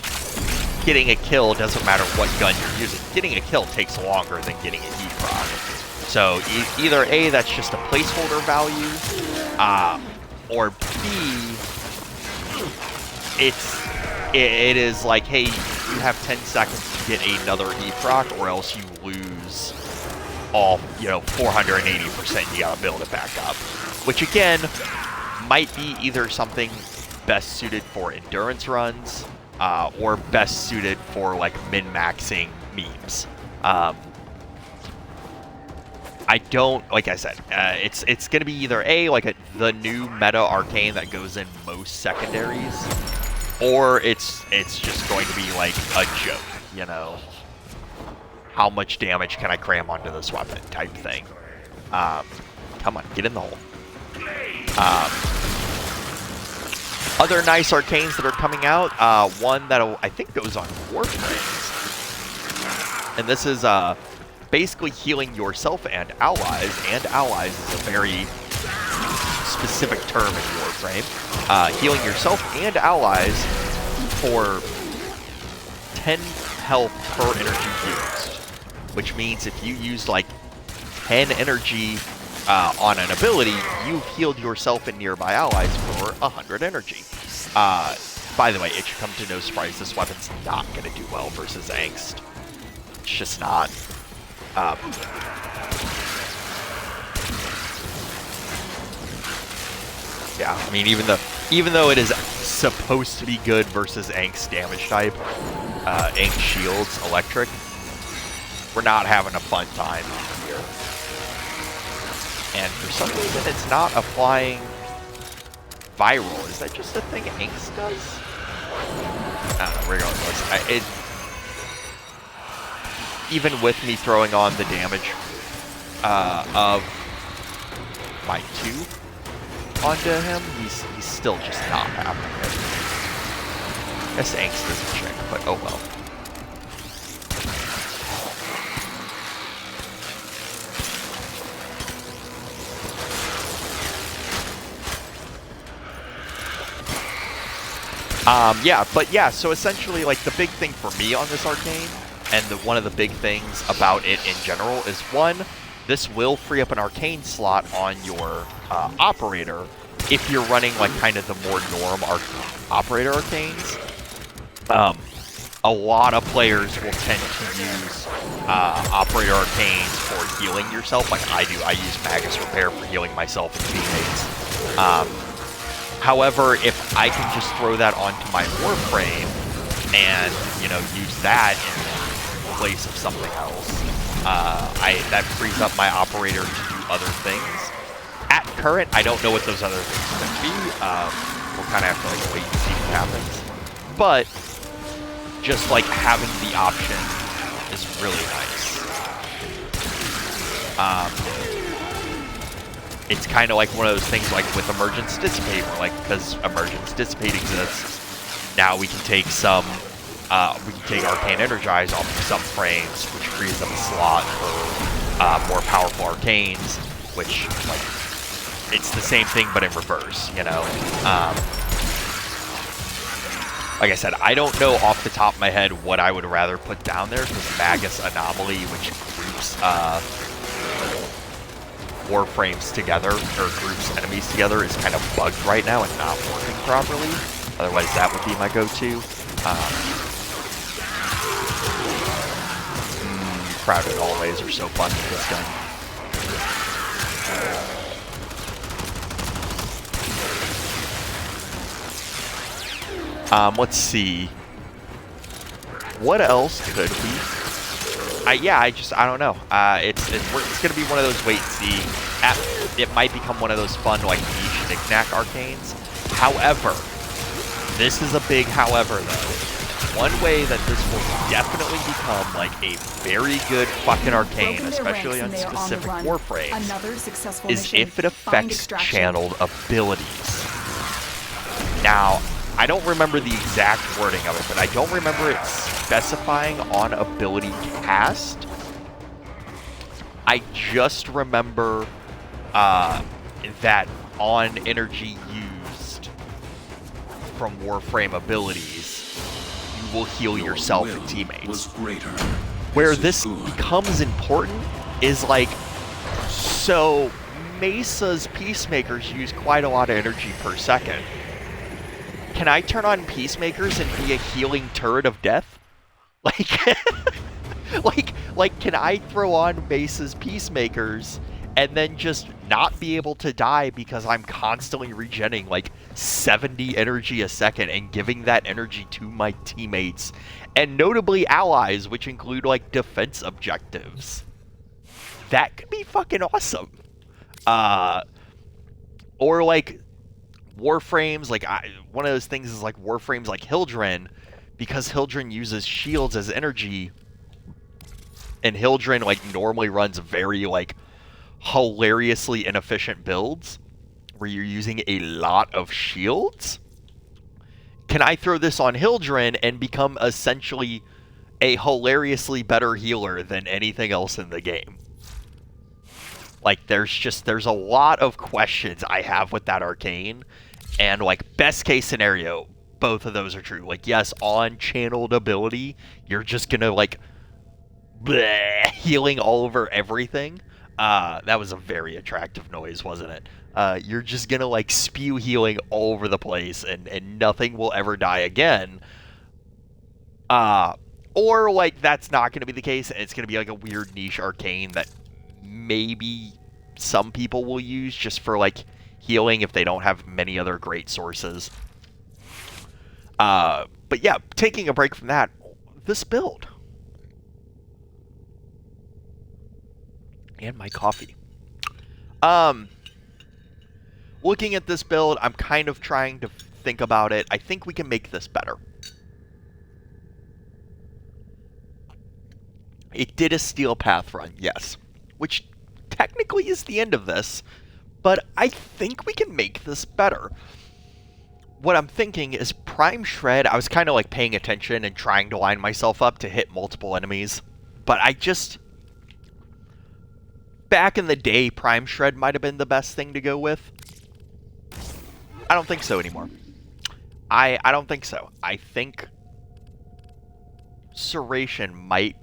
getting a kill doesn't matter what gun you're using. Getting a kill takes longer than getting a heat proc. So either A, that's just a placeholder value, or B, it is like, hey, you have 10 seconds to get another heat proc, or else you lose all, 480%, you gotta build it back up. Which again, might be either something best suited for endurance runs, or best suited for, like, min-maxing memes. I don't, like I said, it's gonna be either A, like the new meta arcane that goes in most secondaries, or it's just going to be like a joke, How much damage can I cram onto this weapon type thing. Come on, get in the hole. Other nice arcanes that are coming out, one that I think goes on Warframes. And this is basically healing yourself and allies is a very specific term in Warframe. Healing yourself and allies for 10 health per energy used, which means if you use like 10 energy on an ability, you've healed yourself and nearby allies for 100 energy. By the way, it should come to no surprise, this weapon's not going to do well versus Angst. It's just not. Yeah, I mean, even though it is supposed to be good versus Angst damage type, Angst shields, electric, we're not having a fun time here. And for some reason, it's not applying viral. Is that just a thing Angst does? I don't know, regardless. Even with me throwing on the damage of my 2 onto him, he's still just not having it. I guess Angst is a chick, but oh well. So essentially, like, the big thing for me on this arcane, and one of the big things about it in general, is one, this will free up an arcane slot on your operator if you're running, like, kind of the more norm operator arcanes. A lot of players will tend to use operator arcanes for healing yourself, like I do. I use Magus Repair for healing myself and teammates. However, if I can just throw that onto my Warframe and, you know, use that in place of something else, that frees up my operator to do other things. At current, I don't know what those other things are going to be. We'll kind of have to, like, wait and see what happens. But just, like, having the option is really nice. It's kind of like one of those things, like with Emergence Dissipate, where, like, because Emergence Dissipate exists, now we can take some, Arcane Energize off of some frames, which frees up a slot for more powerful arcanes, which, like, it's the same thing but in reverse, you know? Like I said, I don't know off the top of my head what I would rather put down there, because Magus Anomaly, which groups, Warframes together, or groups enemies together, is kind of bugged right now and not working properly. Otherwise, that would be my go-to. Crowded hallways are so fun with this gun. Let's see. What else could we? I don't know. It's going to be one of those wait and see. It might become one of those fun, like, niche knick-knack arcanes. However, this is a big however, though. One way that this will definitely become, like, a very good fucking arcane, especially on specific Warframes, is if it affects channeled abilities. Now, I don't remember the exact wording of it, but I don't remember it specifying on ability cast. I just remember that on energy used from Warframe abilities, you will heal yourself and teammates. Where this becomes important is, like, so Mesa's Peacemakers use quite a lot of energy per second. Can I turn on Peacemakers and be a healing turret of death? Like, can I throw on Mesa's Peacemakers and then just not be able to die because I'm constantly regenerating, like, 70 energy a second and giving that energy to my teammates, and notably allies, which include, like, defense objectives? That could be fucking awesome. Or, like, Warframes, like, one of those things is, like, Warframes like Hildren, because Hildren uses shields as energy, and Hildren, like, normally runs very, like, hilariously inefficient builds, where you're using a lot of shields. Can I throw this on Hildren and become essentially a hilariously better healer than anything else in the game? Like, there's a lot of questions I have with that arcane. And, like, best case scenario, both of those are true. Like, yes, on channeled ability, you're just gonna, like, bleh, healing all over everything. That was a very attractive noise, wasn't it? You're just gonna like spew healing all over the place, and nothing will ever die again. Or like that's not gonna be the case, and it's gonna be like a weird niche arcane that maybe some people will use just for like healing if they don't have many other great sources. But yeah, taking a break from that, this build. And my coffee. Looking at this build, I'm kind of trying to think about it. I think we can make this better. It did a steel path run, yes. Which technically is the end of this, but I think we can make this better. What I'm thinking is Prime Shred, I was kind of like paying attention and trying to line myself up to hit multiple enemies, but I just... Back in the day, Prime Shred might have been the best thing to go with. I don't think so anymore. I don't think so. I think Serration might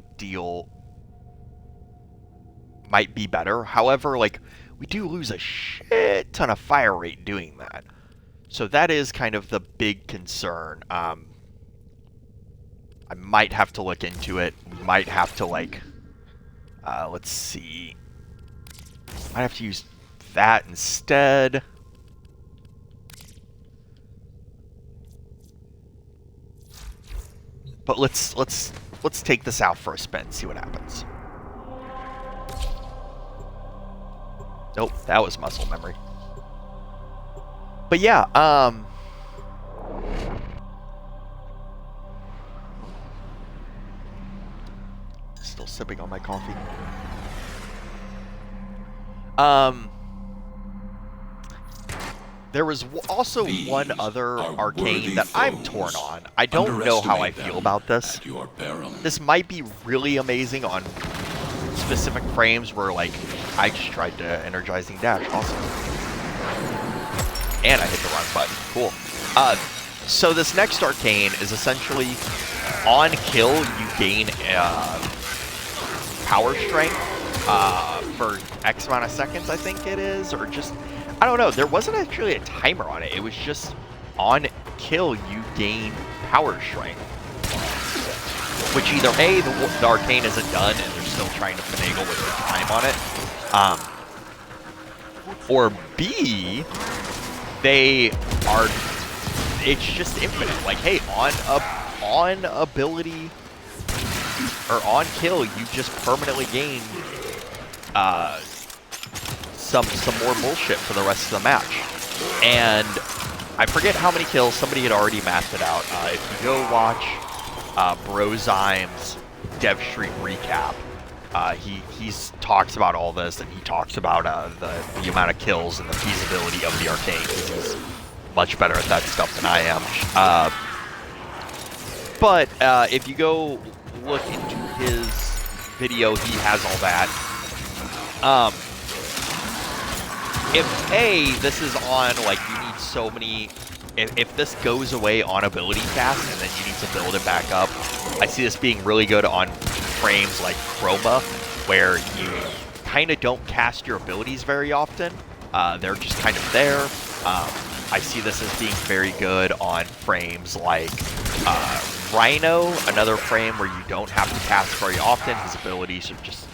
be better. However, like, we do lose a shit ton of fire rate doing that. So that is kind of the big concern. I might have to look into it. We might have to, like, let's see. Might have to use that instead. But let's take this out for a spin, see what happens. Nope, that was muscle memory. But yeah, still sipping on my coffee. There was also one other arcane that I'm torn on. I don't know how I feel about this. This might be really amazing on specific frames where, like, I just tried to energizing dash. Awesome. And I hit the wrong button. Cool. So this next arcane is essentially on kill, you gain power strength for X amount of seconds, I think it is, or just... I don't know, there wasn't actually a timer on it. It was just on kill you gain power strength. Which either A, the arcane isn't done and they're still trying to finagle with the time on it. Or B, they are, it's just infinite. Like, hey, on ability, or on kill, you just permanently gain some more bullshit for the rest of the match. And I forget how many kills, somebody had already mathed it out. If you go watch Brozyme's Dev Street recap, he talks about all this, and he talks about the amount of kills and the feasibility of the arcane, because he's much better at that stuff than I am. But if you go look into his video, he has all that. If A, this is on, like, you need so many... If this goes away on ability cast and then you need to build it back up, I see this being really good on frames like Chroma, where you kind of don't cast your abilities very often. They're just kind of there. I see this as being very good on frames like Rhino, another frame where you don't have to cast very often. His abilities are just,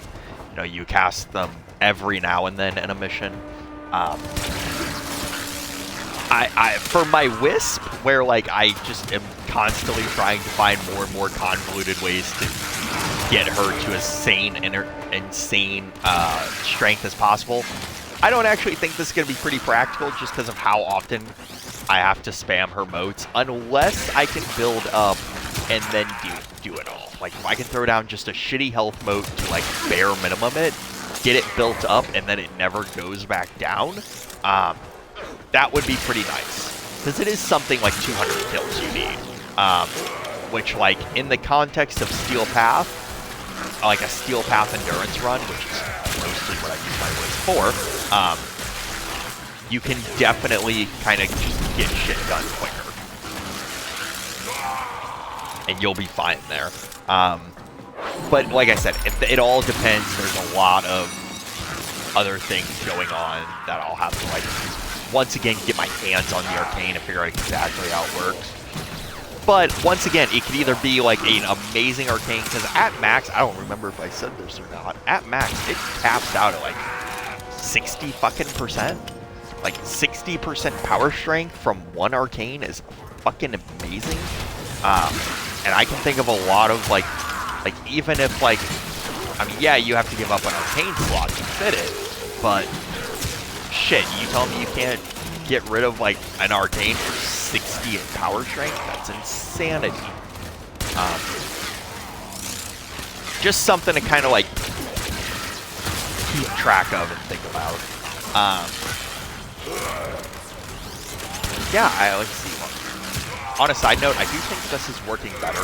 you know, you cast them every now and then in a mission. For my Wisp, where, like, I just am constantly trying to find more and more convoluted ways to get her to insane strength as possible, I don't actually think this is going to be pretty practical just because of how often I have to spam her motes, unless I can build up and then do it all. Like, if I can throw down just a shitty health mote to, like, bare minimum it, get it built up, and then it never goes back down, that would be pretty nice. Because it is something like 200 kills you need. Which, like, in the context of Steel Path, like a Steel Path endurance run, which is mostly what I use my Wiz for, you can definitely kind of just get shit done quicker. And you'll be fine there. But like I said, it all depends. There's a lot of other things going on that I'll have to like once again get my hands on the arcane and figure out exactly how it works. But once again, it could either be like an amazing arcane, because at max, I don't remember if I said this or not, at max it taps out at like 60 fucking percent. Like 60% power strength from one arcane is fucking amazing. And I can think of a lot of like even if like, I mean, yeah, you have to give up an arcane slot to fit it, but shit, you tell me you can't get rid of like an arcane for 60 in power strength? That's insanity. Just something to kind of like keep track of and think about. Yeah, I like to see one. On a side note, I do think this is working better.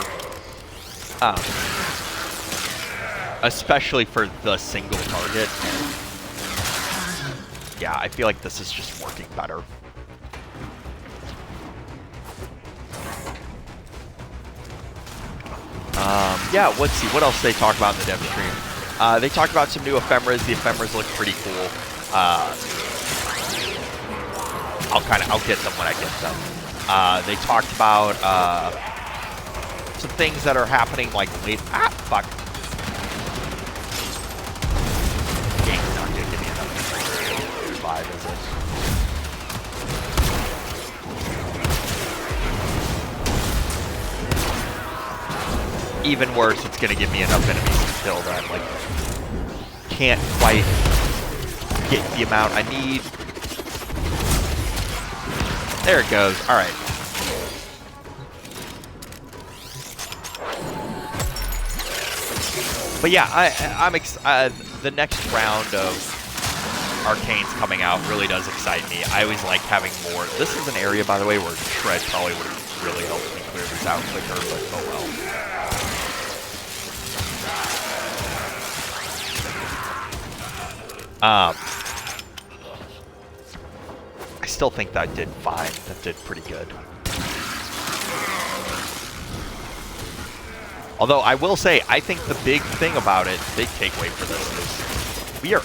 Especially for the single target. Yeah, I feel like this is just working better. Yeah, let's see. What else they talk about in the dev stream? They talked about some new ephemeras. The ephemeras look pretty cool. I'll get them when I get them. They talked about some things that are happening like late. Ah, fuck. Game's not gonna give me enough. 5, is it? Even worse, it's gonna give me enough enemies to kill that like can't quite get the amount I need. There it goes. All right. But yeah, I'm the next round of arcanes coming out really does excite me. I always like having more. This is an area, by the way, where Shred probably would have really helped me clear this out quicker, but oh well. I still think that did fine. That did pretty good. Although I will say, I think the big thing about it, big takeaway for this is we are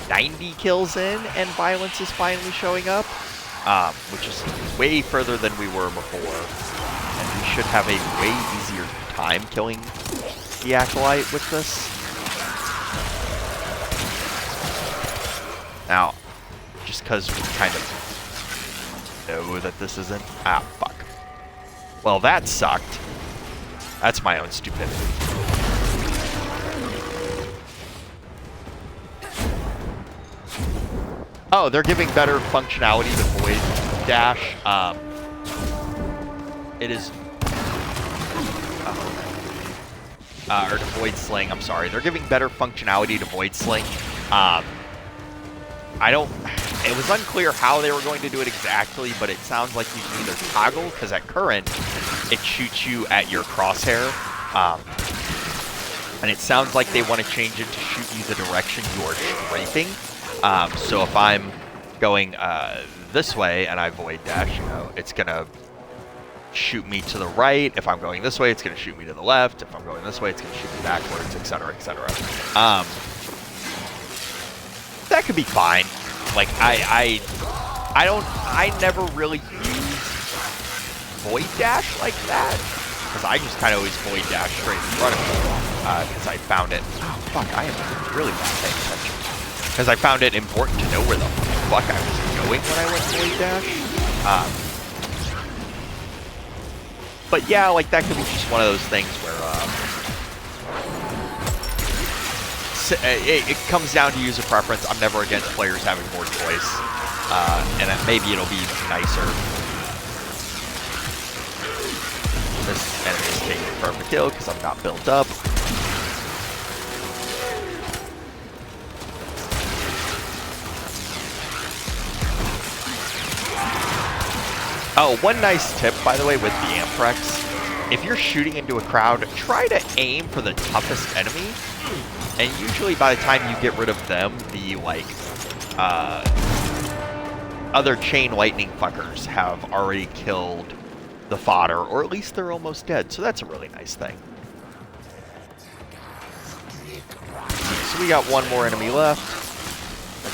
90 kills in and violence is finally showing up, which is way further than we were before. And we should have a way easier time killing the Acolyte with this. Now, just because we kind of know that this isn't... Ah, fuck. Well, that sucked. That's my own stupidity. Oh, they're giving better functionality to Void Dash. It is... or to Void Sling, I'm sorry. They're giving better functionality to Void Sling. It was unclear how they were going to do it exactly, but it sounds like you can either toggle, because at current, it shoots you at your crosshair. And it sounds like they want to change it to shoot you the direction you are scraping. So if I'm going this way and I Void Dash, you know, it's going to shoot me to the right. If I'm going this way, it's going to shoot me to the left. If I'm going this way, it's going to shoot me backwards, etc., etc. That could be fine. Like I never really use Void Dash like that, because I just kind of always Void Dash straight in front of me, because I found it. Oh, fuck, I am really not paying attention. Because I found it important to know where the fuck I was going when I went Void Dash. But yeah, like that could be just one of those things where it comes down to user preference. I'm never against players having more choice, and maybe it'll be nicer. This enemy is taking a perfect kill because I'm not built up. Oh, one nice tip, by the way, with the Amprex. If you're shooting into a crowd, try to aim for the toughest enemy. And usually by the time you get rid of them, the, like, other chain lightning fuckers have already killed the fodder, or at least they're almost dead. So that's a really nice thing. So we got one more enemy left.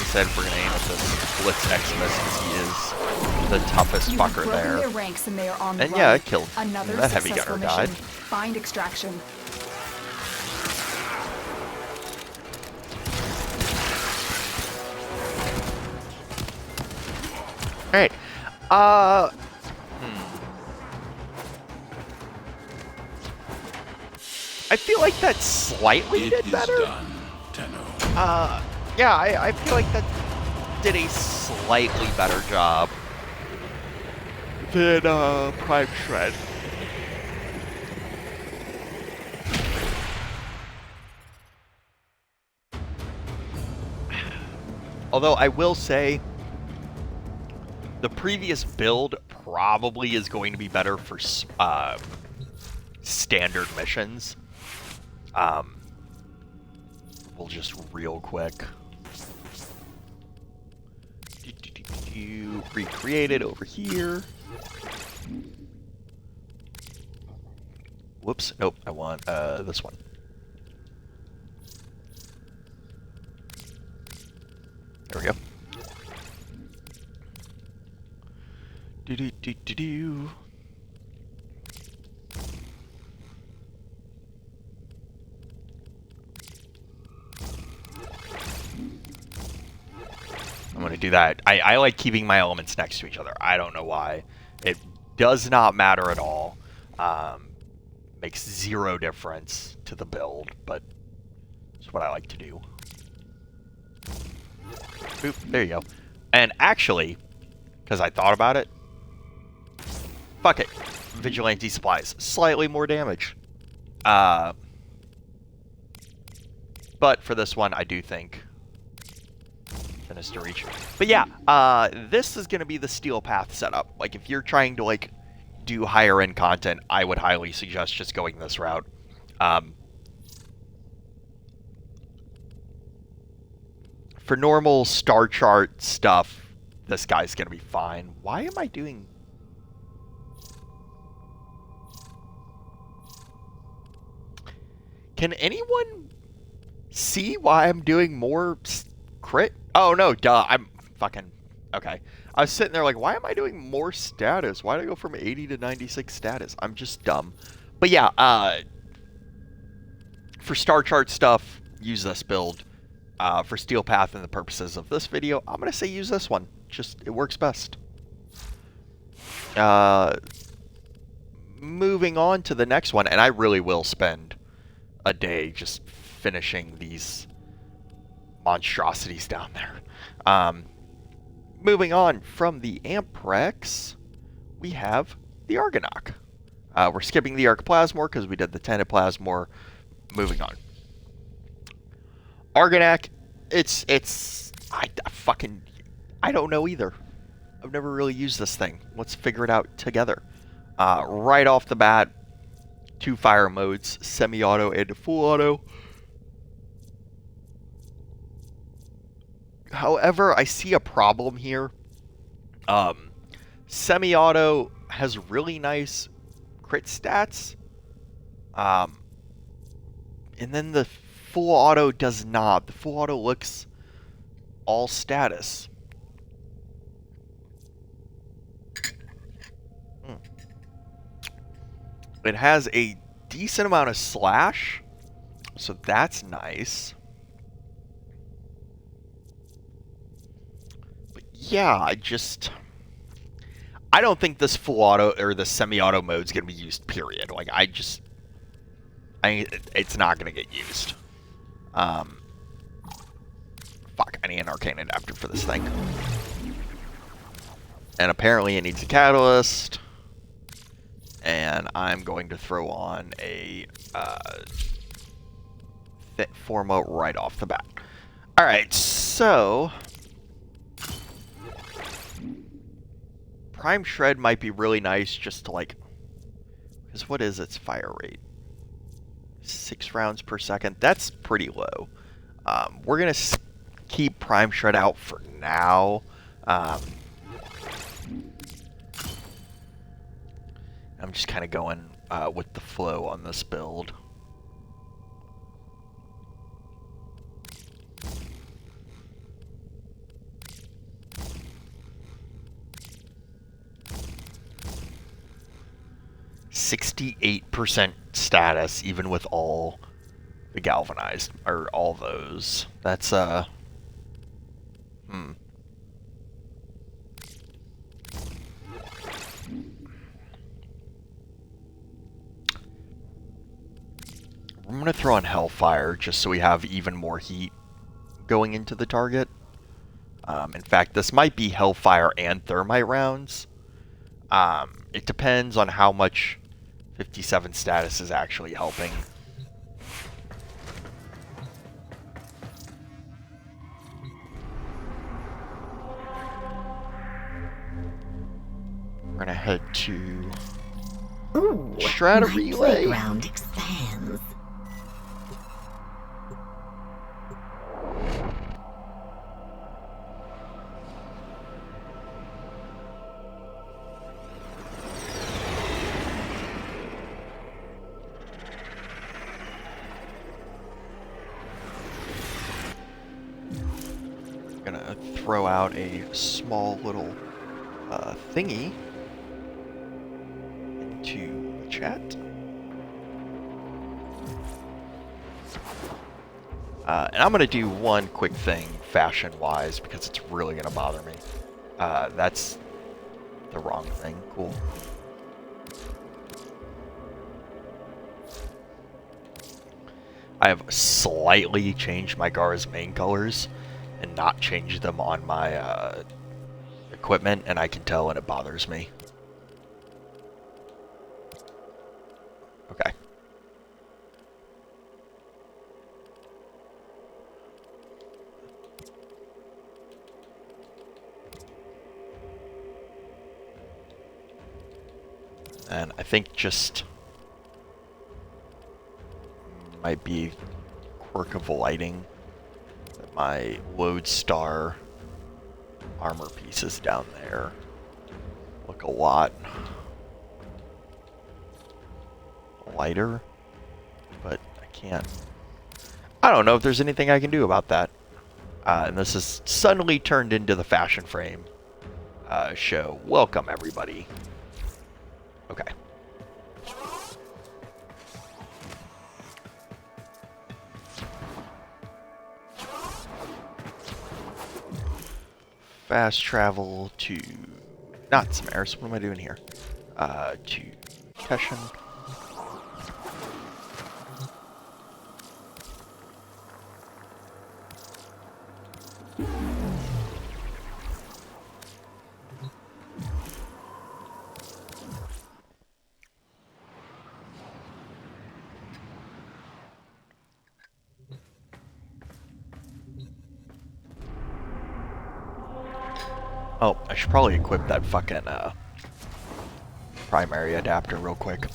instead we're going to aim at this Blitz Xmas because he is the toughest You have fucker broken there. their ranks and they are on the And run. yeah, it killed. Another That heavy successful gunner died. mission. Find extraction. Alright. I feel like that slightly did better. Yeah, I feel like that did a slightly better job than Prime Shred. Although I will say, the previous build probably is going to be better for standard missions. We'll just real quick recreate it over here. Whoops, nope, I want this one. There we go. Do. I'm going to do that. I like keeping my elements next to each other. I don't know why. It does not matter at all. Makes zero difference to the build, but it's what I like to do. Boop, there you go. And actually, because I thought about it, fuck it. Vigilante supplies. Slightly more damage. But for this one, I do think Sinister Reach. But yeah, this is going to be the Steel Path setup. Like, if you're trying to, like, do higher end content, I would highly suggest just going this route. For normal star chart stuff, this guy's going to be fine. Why am I doing... Can anyone see why I'm doing more crit? Oh, no, duh. I'm fucking... Okay. I was sitting there like, why am I doing more status? Why did I go from 80 to 96 status? I'm just dumb. But yeah, for star chart stuff, use this build. For Steel Path and the purposes of this video, I'm going to say use this one. Just, it works best. Moving on to the next one, and I really will spend a day just finishing these monstrosities down there. Moving on from the Amprex, we have the Argonaut. We're skipping the Arcplasmor because we did the Tenet Plasmor. Moving on. Argonaut, I don't know either. I've never really used this thing. Let's figure it out together. Right off the bat, 2 fire modes, semi-auto and full auto. However, I see a problem here. Semi-auto has really nice crit stats. And then the full auto does not. The full auto looks all status. It has a decent amount of slash, so that's nice. But yeah, I don't think this full auto or the semi-auto mode is going to be used, period. Like, it's not going to get used. Fuck, I need an arcane adapter for this thing. And apparently it needs a catalyst. And I'm going to throw on a Forma right off the bat. Alright, so... Prime Shred might be really nice just to, like... Because what is its fire rate? 6 rounds per second. That's pretty low. We're going to keep Prime Shred out for now. I'm just kind of going with the flow on this build. 68% status, even with all the galvanized, or all those. That's, I'm gonna throw on Hellfire, just so we have even more heat going into the target. In fact, this might be Hellfire and Thermite rounds. It depends on how much 57 status is actually helping. We're gonna head to Ooh, Strata my Relay. playground expands. Gonna throw out a small little thingy into the chat. And I'm gonna do one quick thing fashion-wise because it's really gonna bother me. That's the wrong thing. Cool. I have slightly changed my Gar's main colors and not changed them on my equipment, and I can tell, and it bothers me. Okay. And I think just might be quirk of lighting that my Lodestar armor pieces down there look a lot lighter, but I can't. I don't know if there's anything I can do about that. And this has suddenly turned into the Fashion Frame show. Welcome, everybody. Okay. Fast travel to... not Samaris. What am I doing here? To Teshin. Oh, I should probably equip that fucking primary adapter real quick.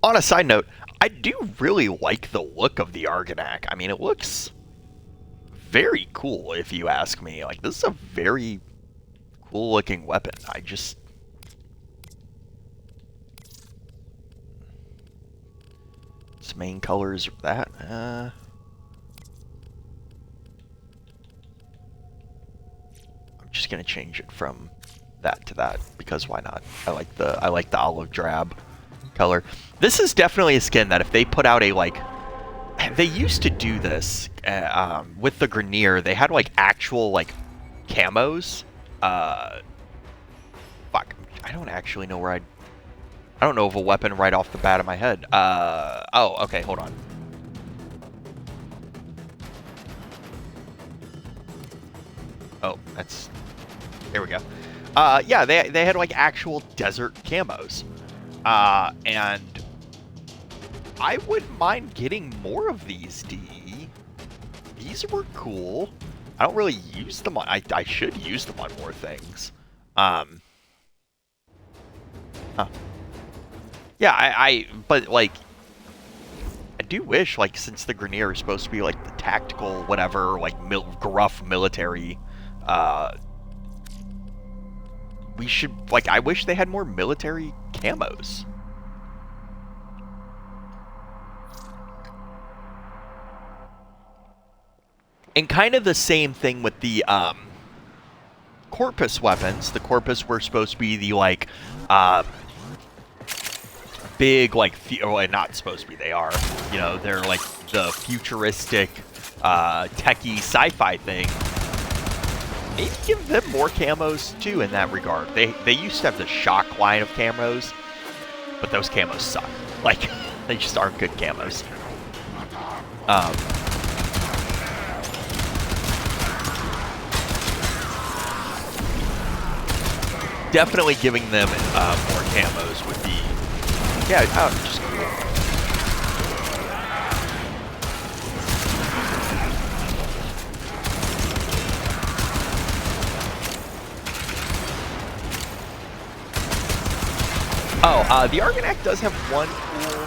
On a side note, I do really like the look of the Argonac. I mean, it looks very cool, if you ask me. Like, this is a very cool looking weapon. I just... its main colors are that. I'm just gonna change it from that to that because why not? I like the olive drab color. This is definitely a skin that if they put out a like, they used to do this with the Grenier. They had like actual like camos. Fuck, I don't actually know where I don't know of a weapon right off the bat of my head. Oh, okay, hold on. Oh, that's... there we go. Yeah, they had like actual desert camos. And I wouldn't mind getting more of these, D. These were cool. I don't really use them on... I should use them on more things. Huh. Yeah, but, like, I do wish, like, since the Grenier is supposed to be, like, the tactical, whatever, like, gruff military, we should, like, I wish they had more military camos. And kind of the same thing with the Corpus weapons. The Corpus were supposed to be the, like, big, like, well, not supposed to be, they are. You know, they're, like, the futuristic, techie sci-fi thing. Maybe give them more camos, too, in that regard. They used to have the shock line of camos, but those camos suck. Like, they just aren't good camos. Definitely giving them more camos would be, yeah, just cool. Oh, the Argonac does have one cool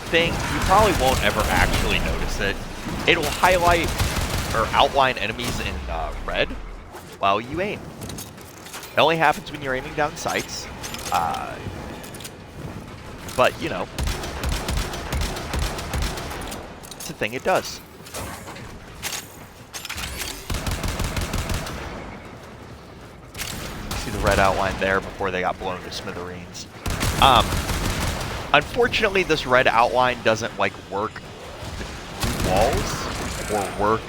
thing. You probably won't ever actually notice it. It'll highlight or outline enemies in red while you aim. It only happens when you're aiming down sights. But, you know, it's a thing it does. See the red outline there before they got blown to smithereens. Unfortunately, this red outline doesn't, like, work through walls or work,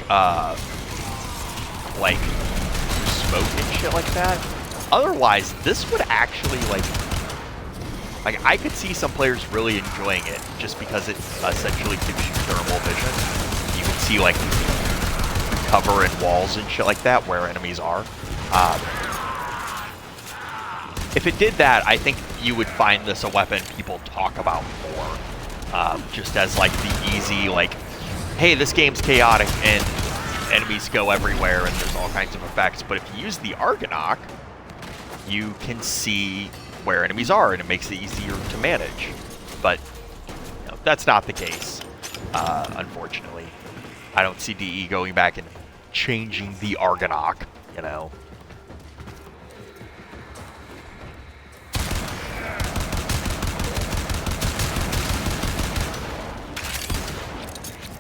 like, through smoke and shit like that. Otherwise, this would actually, like, I could see some players really enjoying it just because it essentially gives you thermal vision. You can see, like, cover and walls and shit like that where enemies are. If it did that, I think you would find this a weapon people talk about more. Just as, like, the easy, like, hey, this game's chaotic and enemies go everywhere and there's all kinds of effects. But if you use the Argonac, you can see where enemies are, and it makes it easier to manage. But you know, that's not the case, unfortunately. I don't see DE going back and changing the Argonac, you know.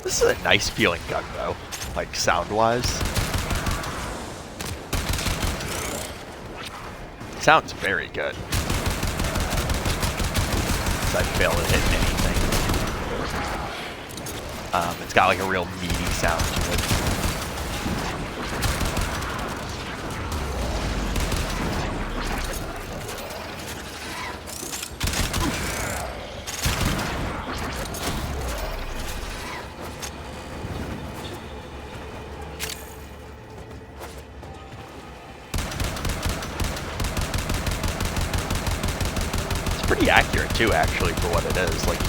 This is a nice feeling gun, though, like sound-wise. Sounds very good. I fail to hit anything. It's got like a real meaty sound to it. Pretty accurate too, actually, for what it is. Like,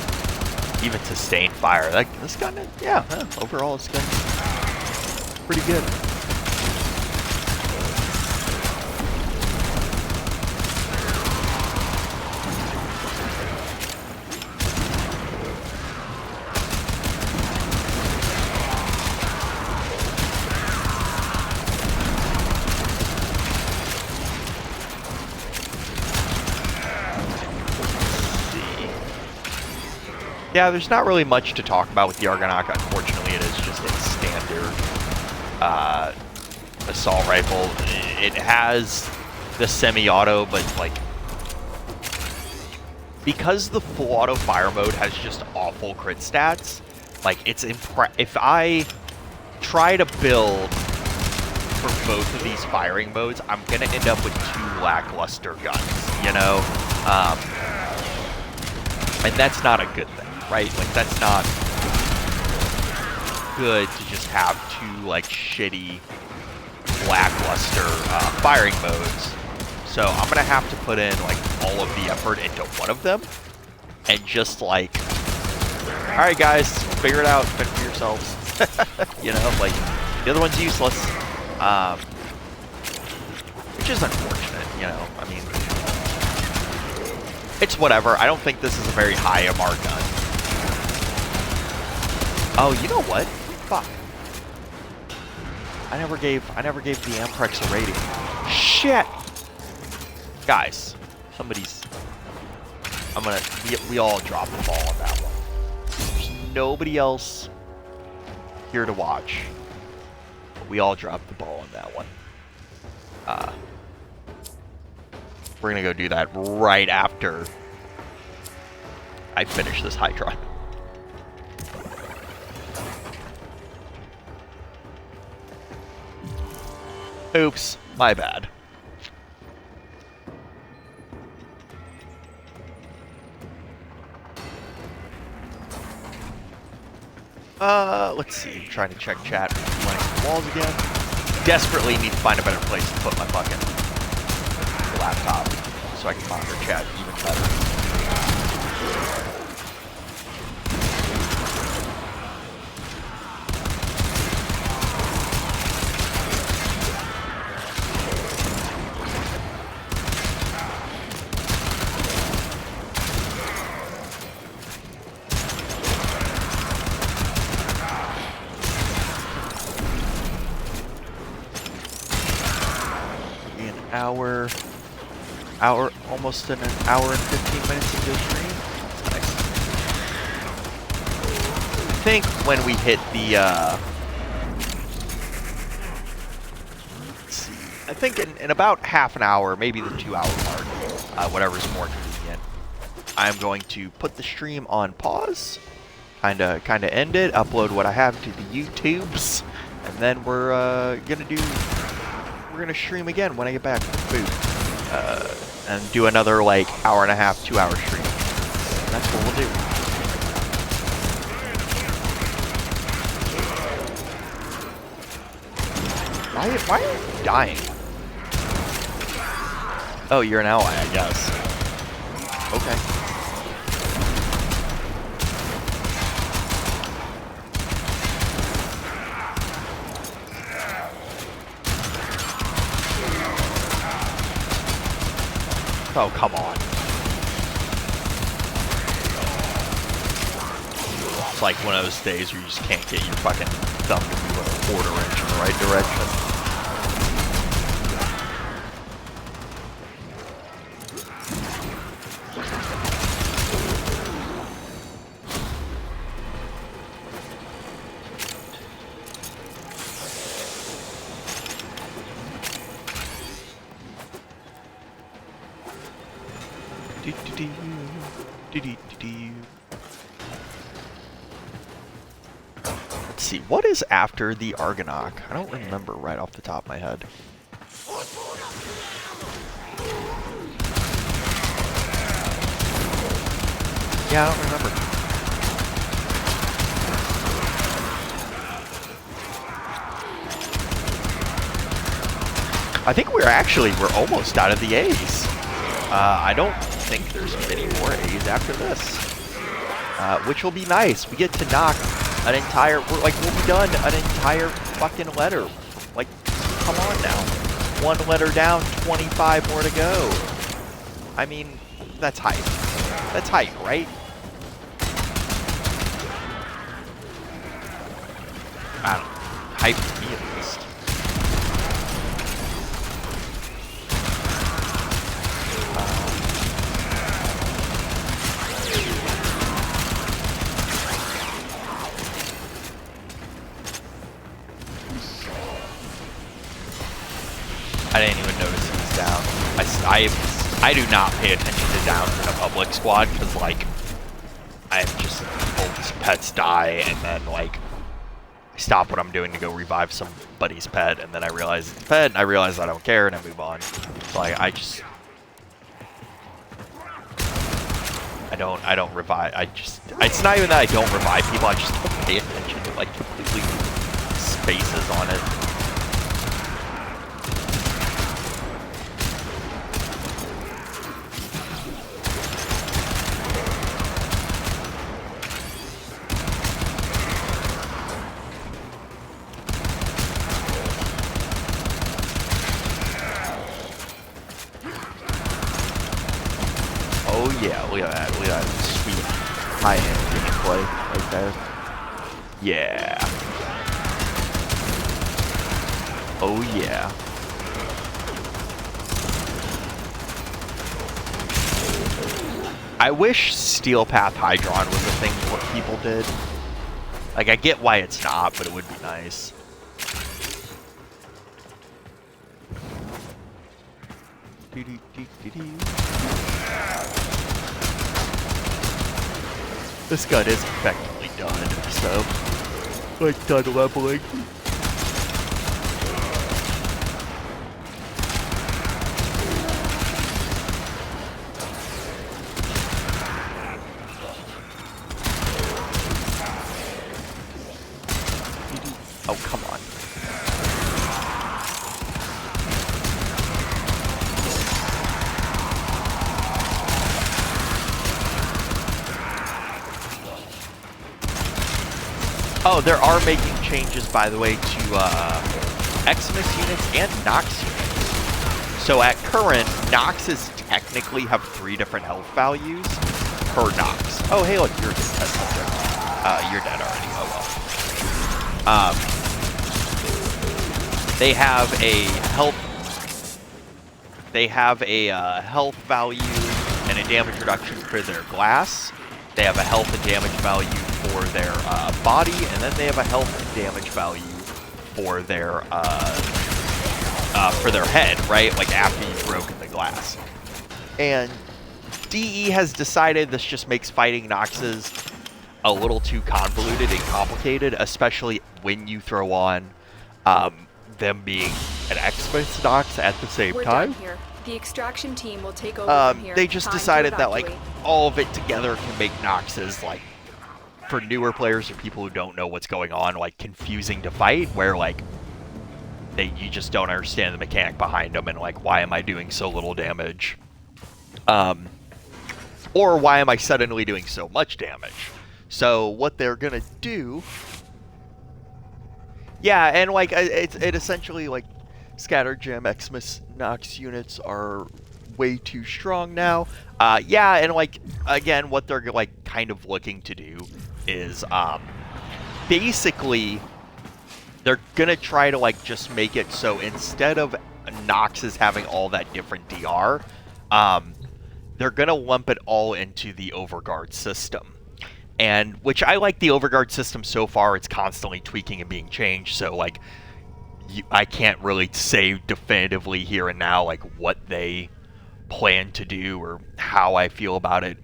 even sustained fire. Like, this gun, yeah, overall, this gun's pretty good. Yeah, there's not really much to talk about with the Argonac. Unfortunately, it is just a standard assault rifle. It has the semi-auto, but, like, because the full auto fire mode has just awful crit stats, like, it's if I try to build for both of these firing modes, I'm gonna end up with two lackluster guns, you know? And that's not a good thing. Right? Like, that's not good to just have two, like, shitty, lackluster firing modes. So I'm going to have to put in, like, all of the effort into one of them. And just, like, alright, guys, figure it out. Fend for yourselves. You know, like, the other one's useless. Which is unfortunate, you know. I mean, it's whatever. I don't think this is a very high MR gun. Oh, you know what? Fuck. I never gave the Amprex a rating. Shit! Guys, somebody's... we all dropped the ball on that one. There's nobody else here to watch. we all dropped the ball on that one. We're gonna go do that right after I finish this Hydron. Oops, my bad. Let's see. I'm trying to check chat. Playing some walls again. Desperately need to find a better place to put my fucking laptop so I can monitor chat even better. Almost an hour and 15 minutes into the stream. Nice. I think when we hit the, let's see, I think in about half an hour, maybe the 2 hour mark, whatever's more convenient, I'm going to put the stream on pause, kinda end it, upload what I have to the YouTubes, and then we're gonna stream again when I get back from food. And do another like hour and a half, 2 hour stream. That's what we'll do. Why are you dying? Oh, you're an ally, I guess. Okay. Oh, come on. It's like one of those days where you just can't get your fucking thumb to move a quarter inch in the right direction. Let's see, what is after the Argonaut? I don't remember right off the top of my head. Yeah, I don't remember. I think we're almost out of the A's. I don't think there's many more A's after this. Which will be nice. We get to knock an entire, we'll be done an entire fucking letter. Like, come on now. One letter down, 25 more to go. I mean, that's hype. That's hype, right? I don't know. Hype to me at least. I didn't even notice he was down. I do not pay attention to downs in a public squad because, like, I just hope pets die and then, like, I stop what I'm doing to go revive somebody's pet and then I realize it's a pet and I realize I don't care and I move on. So, like, I don't revive. It's not even that I don't revive people, I just don't pay attention to, like, completely spaces on it. Yeah, look at that sweet high-end gameplay right there. Yeah. Oh yeah. I wish Steel Path Hydron was a thing what people did. Like, I get why it's not, but it would be nice. This gun is effectively done, so like done leveling. Oh, come on. Oh, there are making changes, by the way, to Xmas units and Nox units. So at current, Noxes technically have 3 different health values per Nox. Oh, hey, look, you're a test subject. You're dead already. Oh, well. They have a health value and a damage reduction for their glass. They have a health and damage value for their body, and then they have a health and damage value for their head, right? Like after you've broken the glass. And DE has decided this just makes fighting Noxes a little too convoluted and complicated, especially when you throw on them being an Xmas Nox at the same time. Done here. The extraction team will take over from here. They just Time to decided that like evacuate. all of it together can make Noxes like for newer players or people who don't know what's going on, like confusing to fight, where like you just don't understand the mechanic behind them and like why am I doing so little damage, or why am I suddenly doing so much damage? So what they're gonna do, yeah, and like it essentially like Scatter Gem Xmas Nox units are way too strong now. Yeah, and like again, what they're like kind of looking to do is basically they're gonna try to like just make it so instead of Noxes having all that different DR, they're gonna lump it all into the Overguard system. And which I like the Overguard system so far. It's constantly tweaking and being changed, so like I can't really say definitively here and now like what they plan to do or how I feel about it.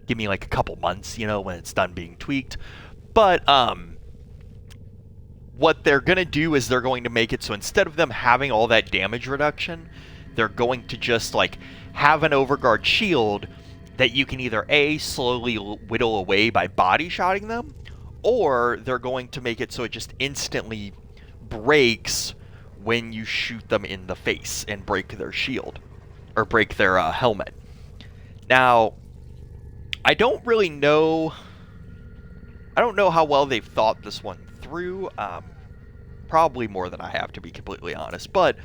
Give me like a couple months, you know, when it's done being tweaked. But what they're going to do is they're going to make it so instead of them having all that damage reduction, they're going to just like have an Overguard shield that you can either A, slowly whittle away by body shotting them, or they're going to make it so it just instantly breaks when you shoot them in the face and break their shield or break their helmet. Now, I don't know how well they've thought this one through. Probably more than I have, to be completely honest. But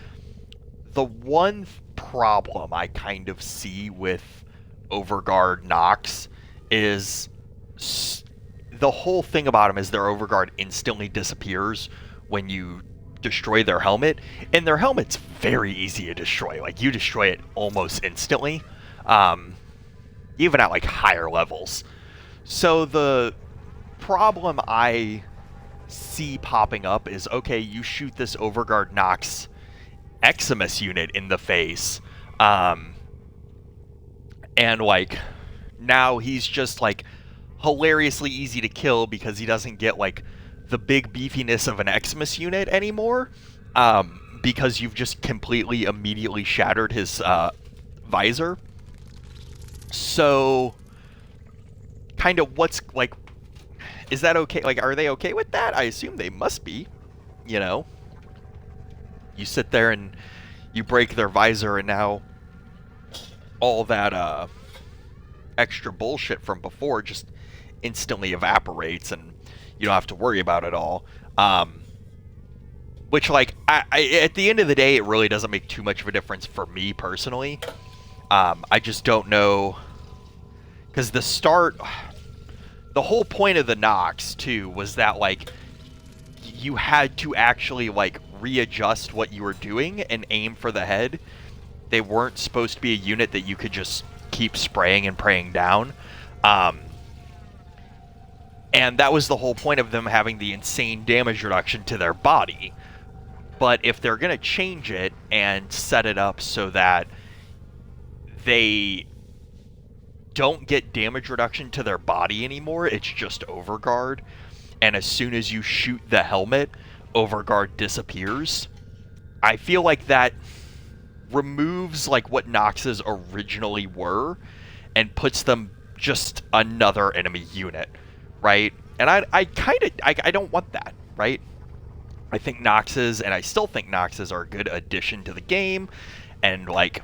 the one problem I kind of see with Overguard Nox is the whole thing about them is their Overguard instantly disappears when you destroy their helmet, and their helmet's very easy to destroy. Like, you destroy it almost instantly, even at like higher levels. So the problem I see popping up is, okay, you shoot this Overguard Nox Xmas unit in the face, and like now he's just like hilariously easy to kill because he doesn't get like the big beefiness of an Xmas unit anymore, because you've just completely immediately shattered his visor. So kind of what's like, is that okay? Like, are they okay with that? I assume they must be, you know. You sit there and you break their visor, and now all that extra bullshit from before just instantly evaporates, and you don't have to worry about it all. Which, like, at the end of the day, it really doesn't make too much of a difference for me personally. I just don't know, because the whole point of the Nox, too, was that, like, you had to actually, like, readjust what you were doing and aim for the head. They weren't supposed to be a unit that you could just keep spraying and praying down. And that was the whole point of them having the insane damage reduction to their body. But if they're going to change it and set it up so that they don't get damage reduction to their body anymore. It's just overguard. And as soon as you shoot the helmet, overguard disappears. I feel like that removes like what Noxes originally were and puts them just another enemy unit, right? And I don't want that, right? I think Noxes, and I still think Noxes are a good addition to the game, and like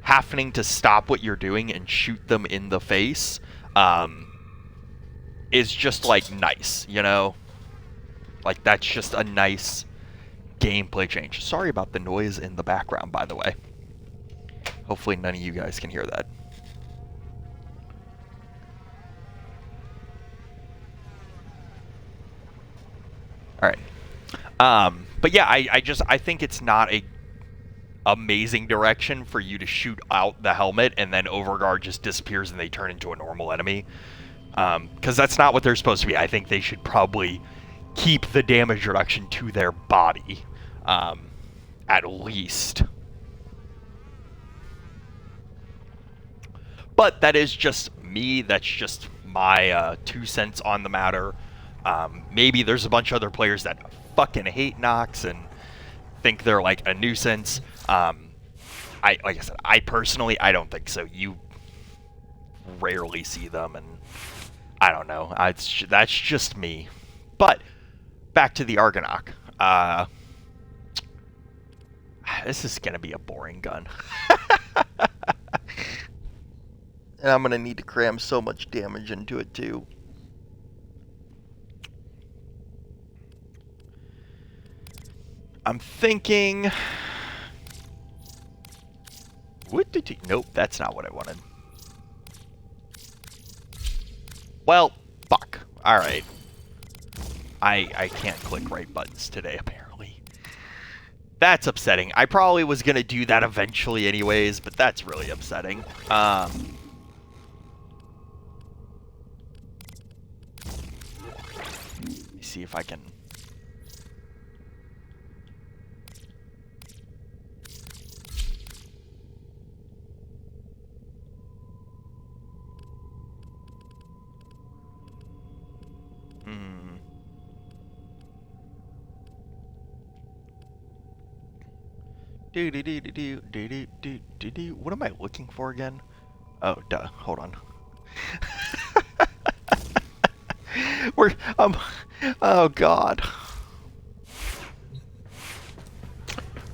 having to stop what you're doing and shoot them in the face is just like nice, you know? Like that's just a nice gameplay change. Sorry about the noise in the background, by the way. Hopefully none of you guys can hear that. All right. But yeah, I think it's not a amazing direction for you to shoot out the helmet and then Overguard just disappears and they turn into a normal enemy. Because that's not what they're supposed to be. I think they should probably keep the damage reduction to their body, at least. But that is just me. That's just my 2 cents on the matter. Maybe there's a bunch of other players that fucking hate Nox and think they're like a nuisance. Like I said, I personally, I don't think so. You rarely see them, and I don't know. That's just me. But back to the Argonaut. This is gonna be a boring gun. And I'm gonna need to cram so much damage into it too. I'm thinking... Nope, that's not what I wanted. Well, fuck. Alright. I can't click right buttons today, apparently. That's upsetting. I probably was going to do that eventually anyways, but that's really upsetting. Let me see if I can... What am I looking for again? Oh, duh. Hold on. Oh god.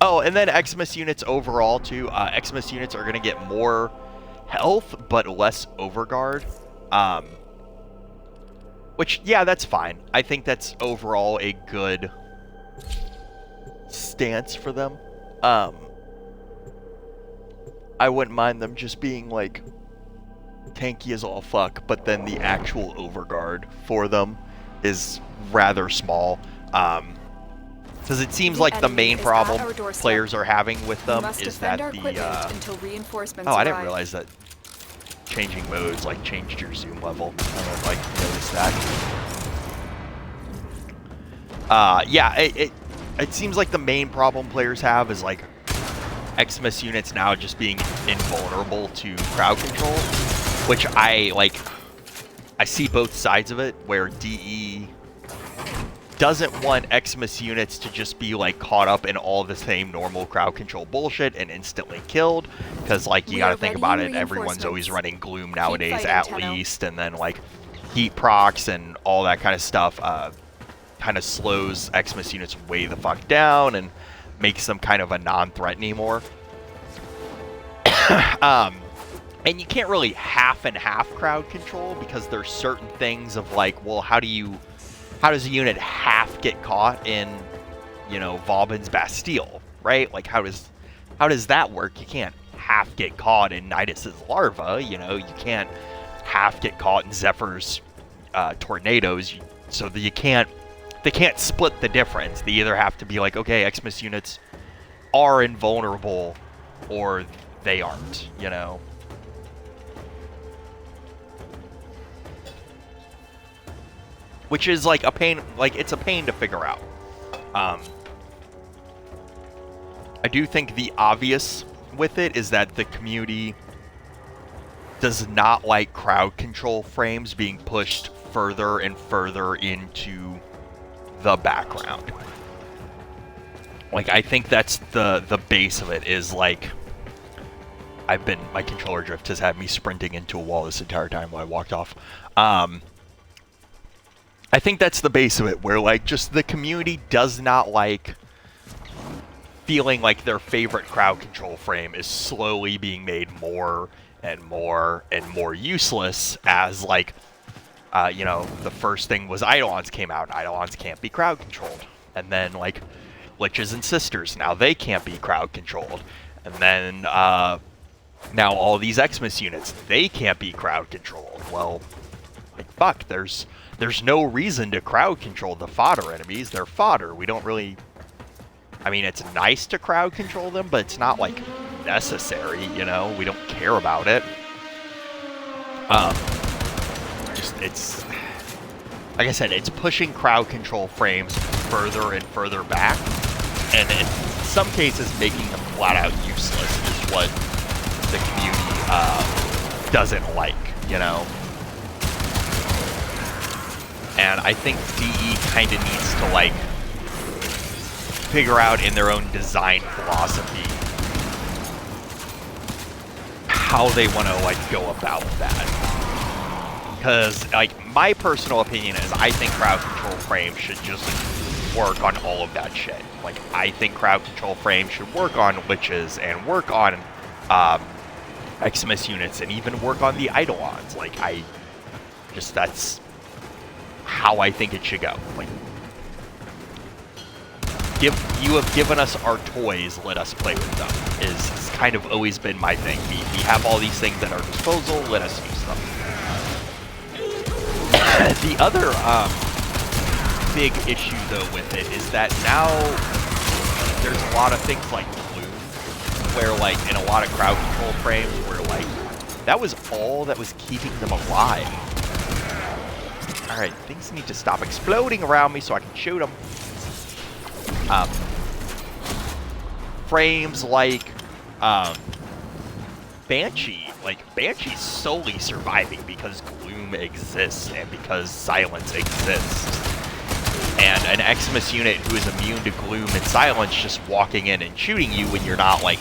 Oh, and then Xmas units overall too. Xmas units are gonna get more health but less overguard. Which, yeah, that's fine. I think that's overall a good stance for them. I wouldn't mind them just being like tanky as all fuck, but then the actual overguard for them is rather small. Because it seems like the main problem players are having with them is that the oh, I didn't realize that changing modes like changed your zoom level. I don't know if I noticed that. Yeah, it seems like the main problem players have is like Xmas units now just being invulnerable to crowd control, which I see both sides of it, where DE doesn't want Xmas units to just be like caught up in all the same normal crowd control bullshit and instantly killed, because like you gotta think about it, everyone's always running Gloom nowadays at least, and then like heat procs and all that kind of stuff kind of slows Xmas units way the fuck down and makes them kind of a non-threat anymore. And you can't really half and half crowd control, because there's certain things of like, well, how does a unit half get caught in, you know, Vauban's Bastille, right? Like how does that work? You can't half get caught in Nidus's larva, you know, you can't half get caught in Zephyr's tornadoes, so that they can't split the difference. They either have to be like, okay, Xmas units are invulnerable or they aren't, you know. Which is like a pain, like it's a pain to figure out. I do think the obvious with it is that the community does not like crowd control frames being pushed further and further into the background. Like, I think that's the base of it, is like, my controller drift has had me sprinting into a wall this entire time while I walked off. I think that's the base of it, where like just the community does not like feeling like their favorite crowd control frame is slowly being made more and more and more useless as like, you know, the first thing was Eidolons came out. Eidolons can't be crowd controlled. And then like Liches and Sisters, now they can't be crowd controlled. And then now all these Xmas units, they can't be crowd controlled. Well, like fuck, there's no reason to crowd control the fodder enemies. They're fodder. We don't really... I mean, it's nice to crowd control them, but it's not, like, necessary, you know? We don't care about it. It's... Like I said, it's pushing crowd control frames further and further back, and in some cases making them flat-out useless is what the community doesn't like, you know? And I think DE kind of needs to, like, figure out in their own design philosophy how they want to, like, go about that. Because, like, my personal opinion is I think crowd control frames should just work on all of that shit. Like, I think crowd control frames should work on Liches and work on Xmas units and even work on the Eidolons. Like, that's how I think it should go. Like, you have given us our toys, let us play with them, is kind of always been my thing. We have all these things at our disposal, let us use them. The other big issue, though, with it is that now there's a lot of things like Gloom, where, like, in a lot of crowd control frames, where, like, that was all that was keeping them alive. Alright, things need to stop exploding around me so I can shoot them. Frames like Banshee. Like, Banshee's solely surviving because Gloom exists and because Silence exists. And an Xmas unit who is immune to Gloom and Silence just walking in and shooting you when you're not, like,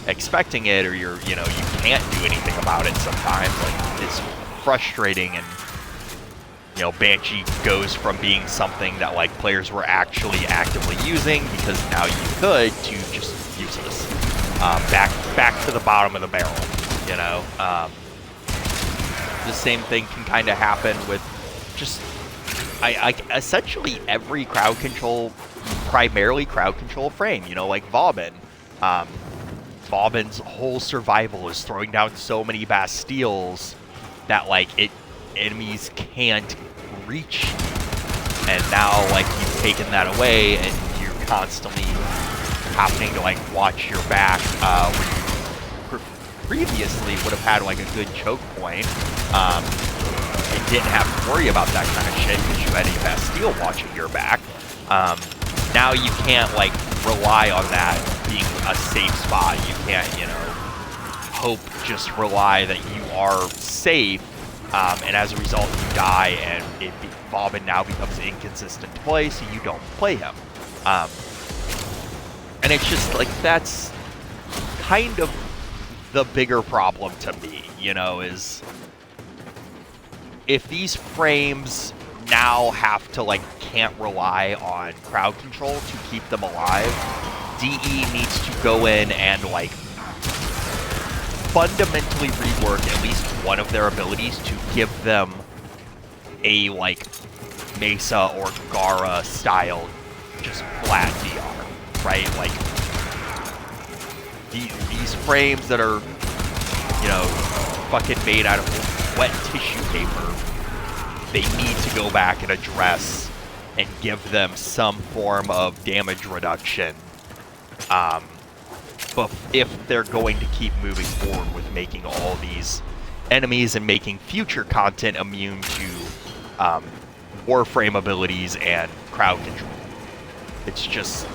expecting it, or you can't do anything about it sometimes, like, it's frustrating. And you know, Banshee goes from being something that, like, players were actually actively using because now you could, to just useless. Back to the bottom of the barrel, you know? The same thing can kind of happen with just, essentially every crowd control, primarily crowd control frame, you know, like Vauban. Vauban's whole survival is throwing down so many Bastilles that, like, enemies can't reach you. And now, like, you've taken that away and you're constantly having to, like, watch your back, where you previously would have had, like, a good choke point, and didn't have to worry about that kind of shit because you had a Bastille watching your back. Now you can't, like, rely on that being a safe spot. You can't, you know, just rely that you are safe. And as a result, you die, and Vauban now becomes inconsistent to play, so you don't play him. And it's just, like, that's kind of the bigger problem to me, you know, is if these frames now have to, like, can't rely on crowd control to keep them alive, DE needs to go in and, like, fundamentally rework at least one of their abilities to give them a, like, Mesa or Gara style just flat DR, right? Like, these frames that are, you know, fucking made out of wet tissue paper, they need to go back and address and give them some form of damage reduction, but if they're going to keep moving forward with making all these enemies and making future content immune to Warframe abilities and crowd control. It's just...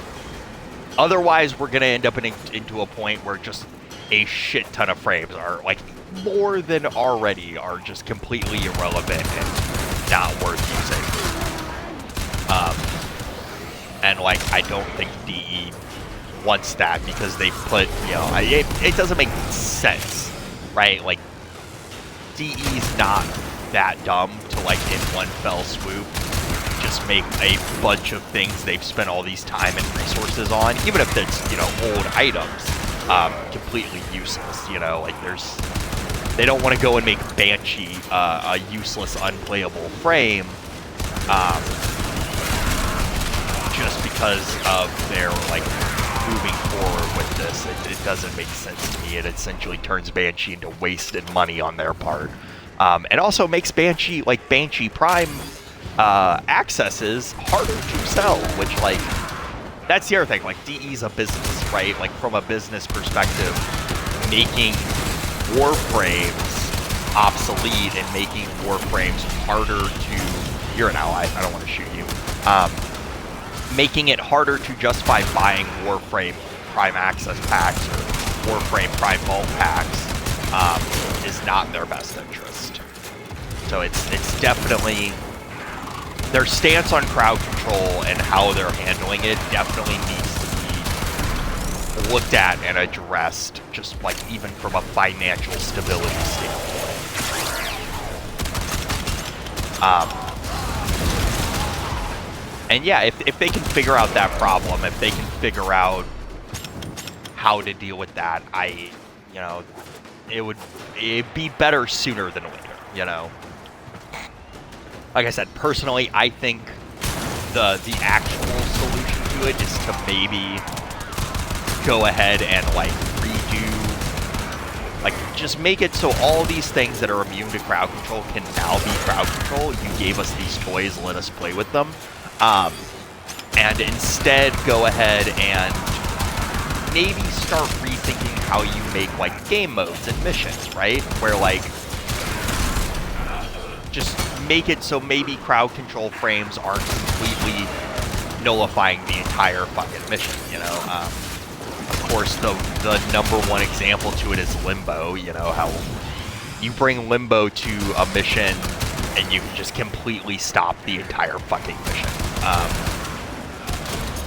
Otherwise, we're going to end up into a point where just a shit ton of frames are like more than already are just completely irrelevant and not worth using. And like I don't think DE wants that because they put, you know, it doesn't make sense, right? Like DE's not that dumb to like in one fell swoop just make a bunch of things they've spent all these time and resources on, even if it's, you know, old items, completely useless, you know, like they don't want to go and make Banshee a useless, unplayable frame, just because of their, like, moving forward with this. It doesn't make sense to me. It essentially turns Banshee into wasted money on their part. And also makes Banshee, like, Banshee Prime accesses harder to sell, which, like, that's the other thing. Like, DE's a business, right? Like, from a business perspective, making Warframes obsolete and making Warframes harder to... You're an ally. I don't want to shoot you. Making it harder to justify buying Warframe Prime Access packs or Warframe Prime Vault packs is not in their best interest. So it's definitely... Their stance on crowd control and how they're handling it definitely needs to be looked at and addressed, just like even from a financial stability standpoint. And yeah, if they can figure out that problem, if they can figure out how to deal with that, you know, it'd be better sooner than later, you know. Like I said, personally, I think the actual solution to it is to maybe go ahead and like redo, like just make it so all these things that are immune to crowd control can now be crowd control. You gave us these toys, let us play with them. And instead go ahead and maybe start rethinking how you make like game modes and missions, right? Where like just make it so maybe crowd control frames aren't completely nullifying the entire fucking mission, you know? Of course, the number one example to it is Limbo, you know, how you bring Limbo to a mission and you can just completely stop the entire fucking mission.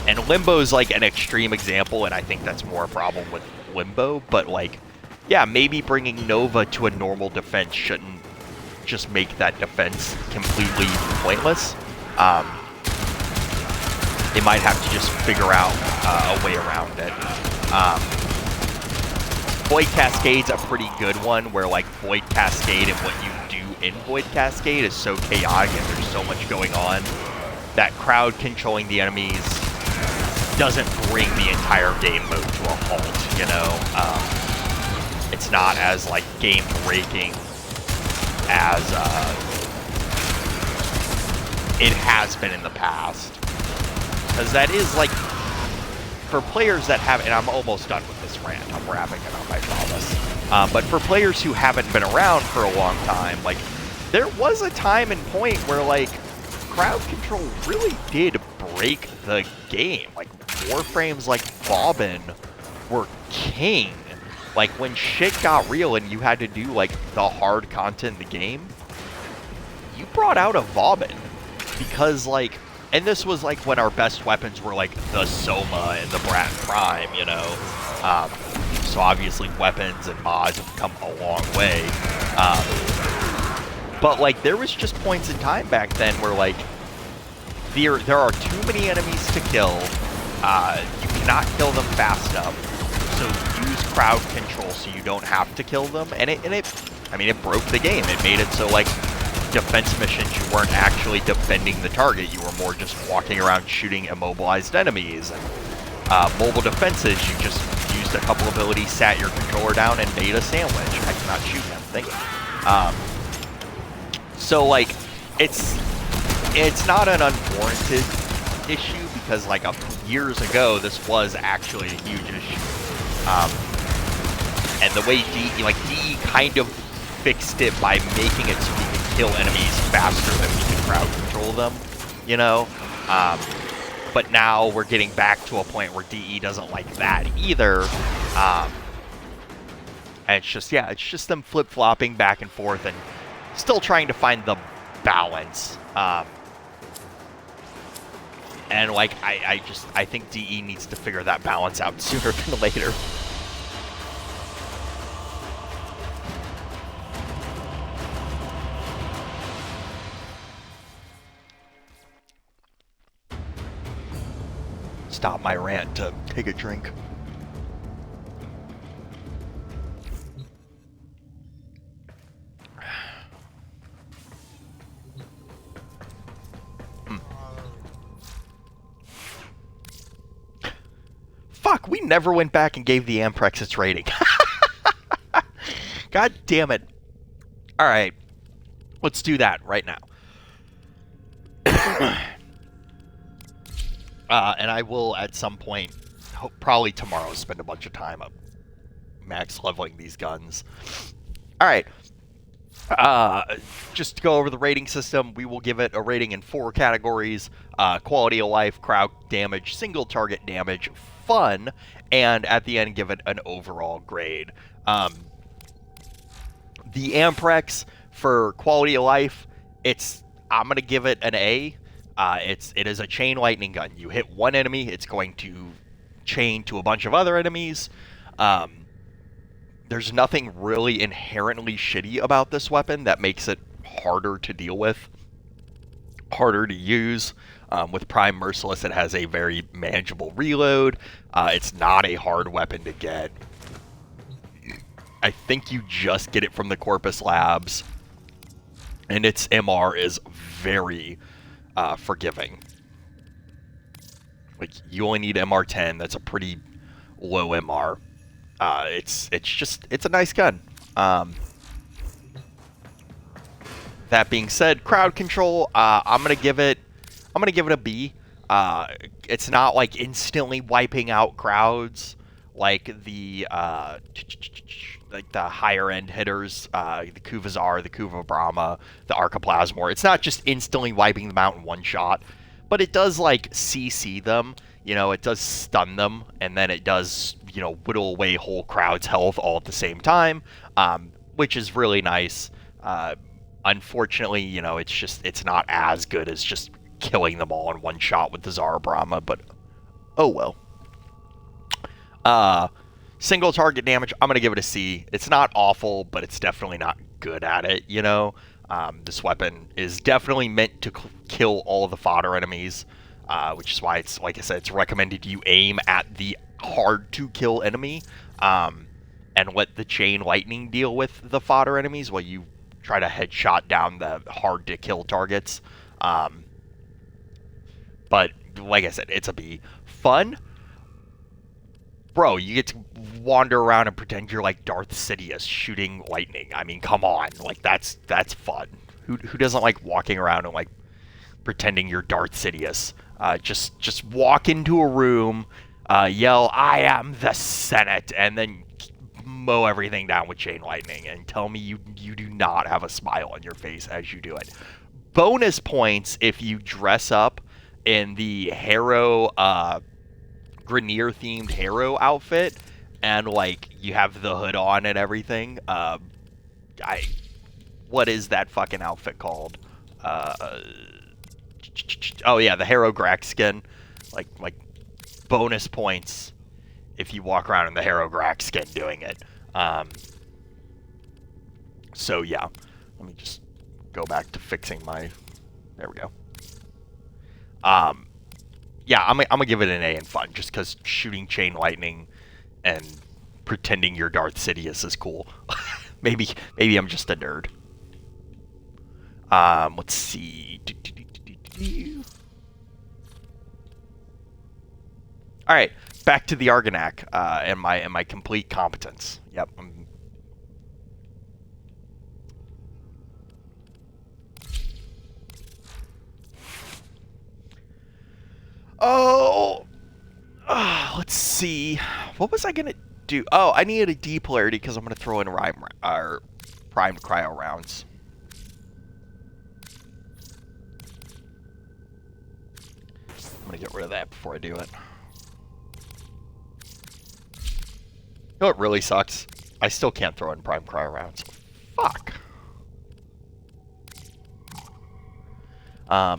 And Limbo's like an extreme example, and I think that's more a problem with Limbo, but like, yeah, maybe bringing Nova to a normal defense shouldn't just make that defense completely pointless. They might have to just figure out a way around it. Void Cascade's a pretty good one, where like Void Cascade and what you do in Void Cascade is so chaotic and there's so much going on that crowd controlling the enemies doesn't bring the entire game mode to a halt, you know? It's not as like game breaking as it has been in the past. Because that is like, for players that have, and I'm almost done with this rant, I'm wrapping it up, I promise. But for players who haven't been around for a long time, like, there was a time and point where like, crowd control really did break the game. Like, Warframes like Bobbin were king. Like, when shit got real and you had to do, like, the hard content in the game, you brought out a Bobbin. Because, like, and this was, like, when our best weapons were, like, the Soma and the Brat Prime, you know? So, obviously, weapons and mods have come a long way. But, like, there was just points in time back then where, like, there are too many enemies to kill. You cannot kill them fast enough. So use crowd control so you don't have to kill them. And it broke the game. It made it so, like, defense missions, you weren't actually defending the target. You were more just walking around shooting immobilized enemies. And mobile defenses, you just used a couple abilities, sat your controller down, and made a sandwich. I cannot shoot that thing. So, like, it's not an unwarranted issue, because, like, years ago, this was actually a huge issue. And the way DE kind of fixed it by making it so we could kill enemies faster than we could crowd control them, you know? But now we're getting back to a point where DE doesn't like that either. And it's just, yeah, it's just them flip-flopping back and forth and still trying to find the balance. And, like, I think DE needs to figure that balance out sooner than later. Stop my rant to take a drink. Fuck, we never went back and gave the Amprex its rating. God damn it. Alright, let's do that right now. And I will, at some point, probably tomorrow, spend a bunch of time up max leveling these guns. Alright. Just to go over the rating system, we will give it a rating in 4 categories. Quality of life, crowd damage, single target damage, fun, and at the end give it an overall grade. The Amprex, for quality of life, I'm going to give it an A. It is a chain lightning gun. You hit one enemy, it's going to chain to a bunch of other enemies. There's nothing really inherently shitty about this weapon that makes it harder to deal with, harder to use. With Prime Merciless, it has a very manageable reload. It's not a hard weapon to get. I think you just get it from the Corpus Labs, and its MR is very forgiving. Like, you only need MR 10. That's a pretty low MR. It's a nice gun. That being said, crowd control, I'm gonna give it a B. It's not like instantly wiping out crowds like the higher end hitters, the Kuvazar, the Kuva Brahma, the Archiplasmor. It's not just instantly wiping them out in one shot, but it does like CC them. You know, it does stun them, and then it does, you know, whittle away whole crowd's health all at the same time, which is really nice. Unfortunately, you know, it's not as good as just killing them all in one shot with the Zara Brahma, but oh well. Single target damage, I'm going to give it a C. It's not awful, but it's definitely not good at it, you know? This weapon is definitely meant to kill all of the fodder enemies, which is why it's, like I said, it's recommended you aim at the hard-to-kill enemy, and let the chain lightning deal with the fodder enemies while you try to headshot down the hard-to-kill targets. But, like I said, it's a B. Fun? Bro, you get to wander around and pretend you're like Darth Sidious shooting lightning. I mean, come on. Like, that's fun. Who doesn't like walking around and, like, pretending you're Darth Sidious? Just walk into a room, yell, "I am the Senate," and then mow everything down with chain lightning, and tell me you do not have a smile on your face as you do it. Bonus points if you dress up in the Harrow, Grenier-themed Harrow outfit, and, like, you have the hood on and everything. What is that fucking outfit called? Oh yeah, the Harrow Grax skin. Like bonus points if you walk around in the Harrow Grax skin doing it. So yeah, let me just go back to fixing my. There we go. Yeah, I'm gonna give it an A in fun, just because shooting chain lightning and pretending you're Darth Sidious is cool. maybe I'm just a nerd. Let's see. All right, back to the Argonac and my complete competence. Yep. Let's see. What was I gonna do? Oh, I needed a D polarity because I'm gonna throw in primed cryo rounds. I'm gonna get rid of that before I do it. You know what really sucks? I still can't throw in prime cryo rounds. Fuck. I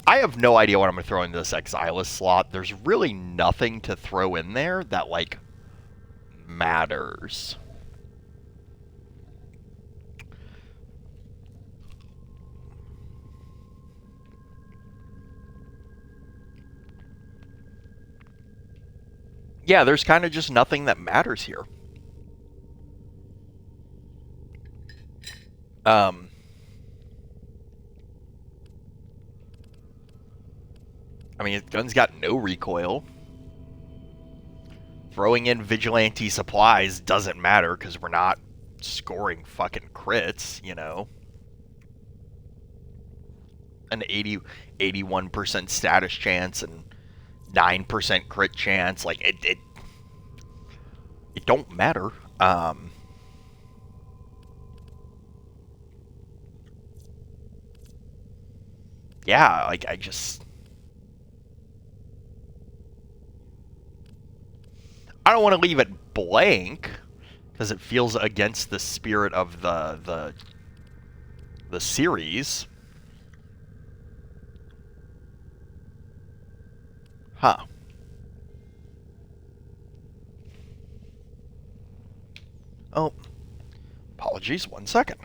have no idea what I'm going to throw into this Exilus slot. There's really nothing to throw in there that, like, matters. Yeah, there's kind of just nothing that matters here. I mean, his gun's got no recoil. Throwing in vigilante supplies doesn't matter because we're not scoring fucking crits, you know. An 81% status chance and 9% crit chance, like it don't matter. Yeah, like I don't want to leave it blank because it feels against the spirit of the series. Huh. Oh, apologies, 1 second.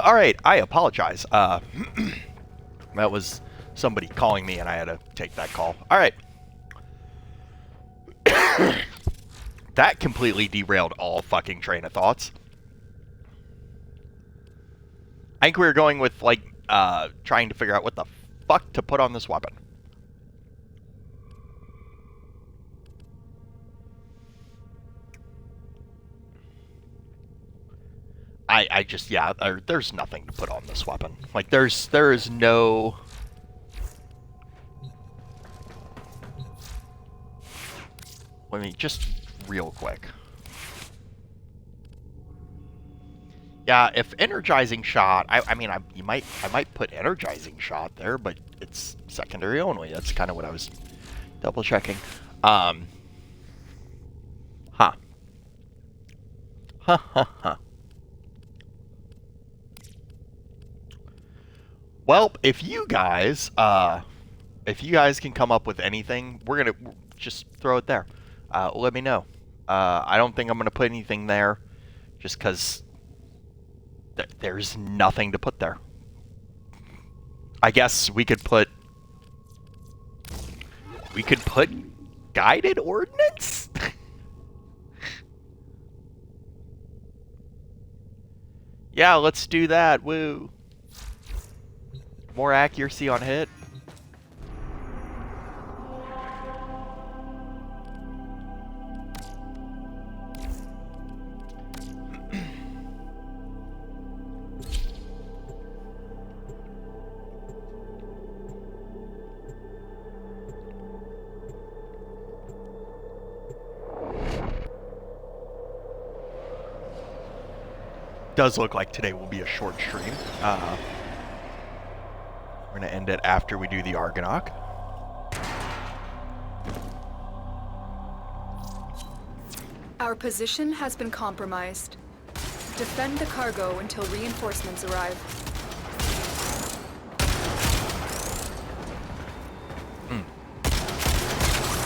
All right, I apologize. That was somebody calling me, and I had to take that call. All right. That completely derailed all fucking train of thoughts. I think we were going with, like, trying to figure out what the fuck to put on this weapon. I just, yeah, there's nothing to put on this weapon. Like, there is no... Let me just real quick. Yeah, if energizing shot, I mean, I might put energizing shot there, but it's secondary only. That's kind of what I was double checking. Huh. Huh, huh, huh. Well, if you guys can come up with anything, we're gonna just throw it there. Let me know. I don't think I'm gonna put anything there, just because there's nothing to put there. I guess we could put guided ordnance. Yeah, let's do that. Woo. More accuracy on hit. Does look like today will be a short stream. We're going to end it after we do the Argonaut. Our position has been compromised. Defend the cargo until reinforcements arrive.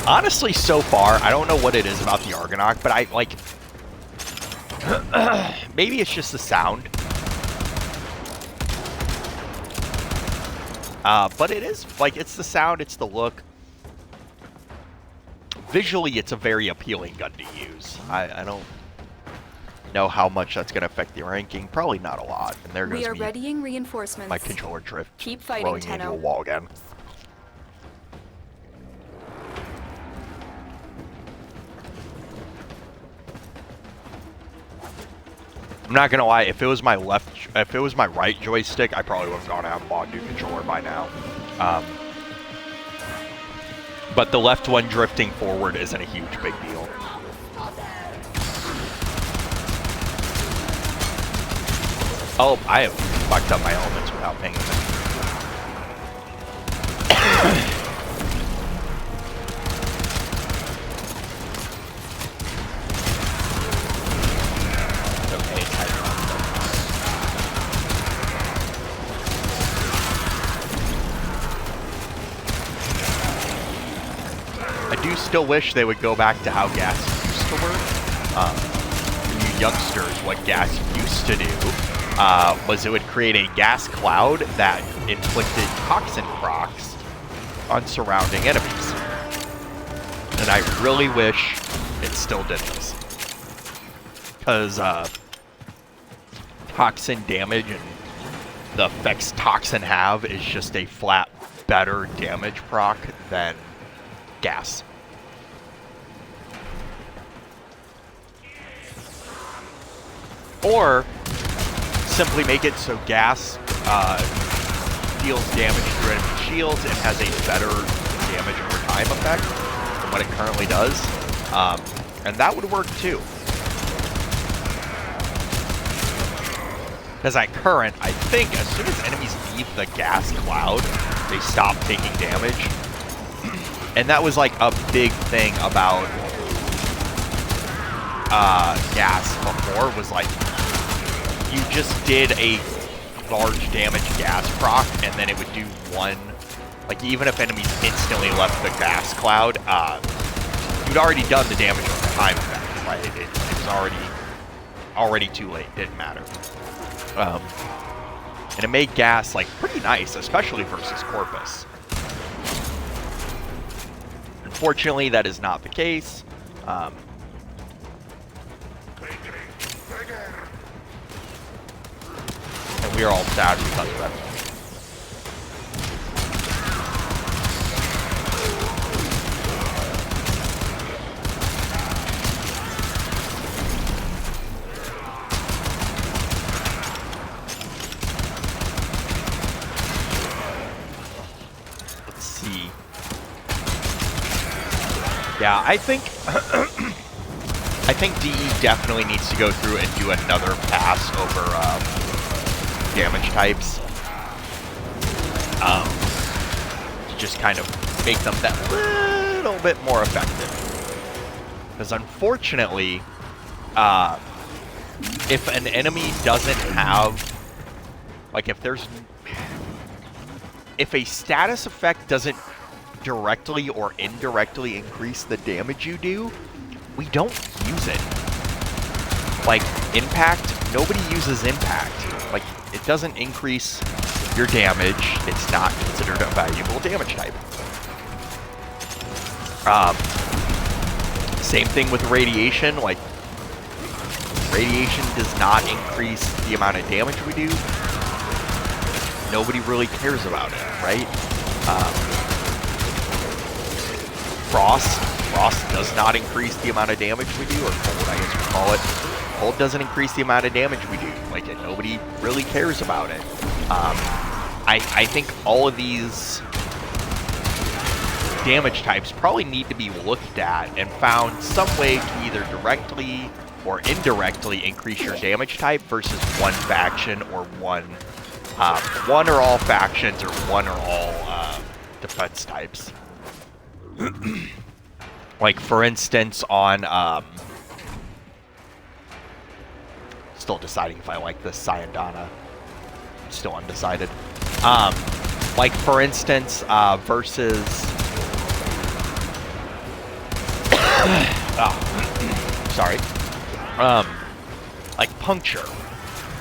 Honestly, so far, I don't know what it is about the Argonaut, but I like... maybe it's just the sound. But it is, like, it's the sound, it's the look. Visually, it's a very appealing gun to use. I don't know how much that's going to affect the ranking. Probably not a lot. And there goes We are me, readying reinforcements. my controller drift. Keep fighting, Throwing me into a Tenno. wall again. I'm not gonna lie, if it was my right joystick, I probably would have gone out and bought a new controller by now. But the left one drifting forward isn't a huge big deal. Oh, I have fucked up my elements without paying attention. I do still wish they would go back to how gas used to work. For you youngsters, what gas used to do was it would create a gas cloud that inflicted toxin procs on surrounding enemies. And I really wish it still did this. Because toxin damage and the effects toxin have is just a flat better damage proc than gas. Or simply make it so gas deals damage through enemy shields and has a better damage over time effect than what it currently does. And that would work too. Because at current, I think as soon as enemies leave the gas cloud, they stop taking damage. And that was like a big thing about gas before, was like you just did a large damage gas proc and then it would do one, like even if enemies instantly left the gas cloud, you'd already done the damage over time effect, right? It was already too late, didn't matter. And it made gas like pretty nice, especially versus Corpus. Unfortunately, that is not the case. And we are all sad because of that. Let's see. Yeah, I think I think DE definitely needs to go through and do another pass over damage types. To just kind of make them that little bit more effective. Because unfortunately, if an enemy doesn't have, like if a status effect doesn't directly or indirectly increase the damage you do, we don't use it. Like, impact, nobody uses impact. Like, it doesn't increase your damage. It's not considered a valuable damage type. Same thing with radiation. Like, radiation does not increase the amount of damage we do. Nobody really cares about it, right? Frost does not increase the amount of damage we do, or cold, I guess we call it. Cold doesn't increase the amount of damage we do. Like, nobody really cares about it. I think all of these damage types probably need to be looked at and found some way to either directly or indirectly increase your damage type versus one faction or one or all factions or one or all defense types. Like, for instance, on still deciding if I like this Syandana. Still undecided. Like, for instance, versus sorry. Like puncture.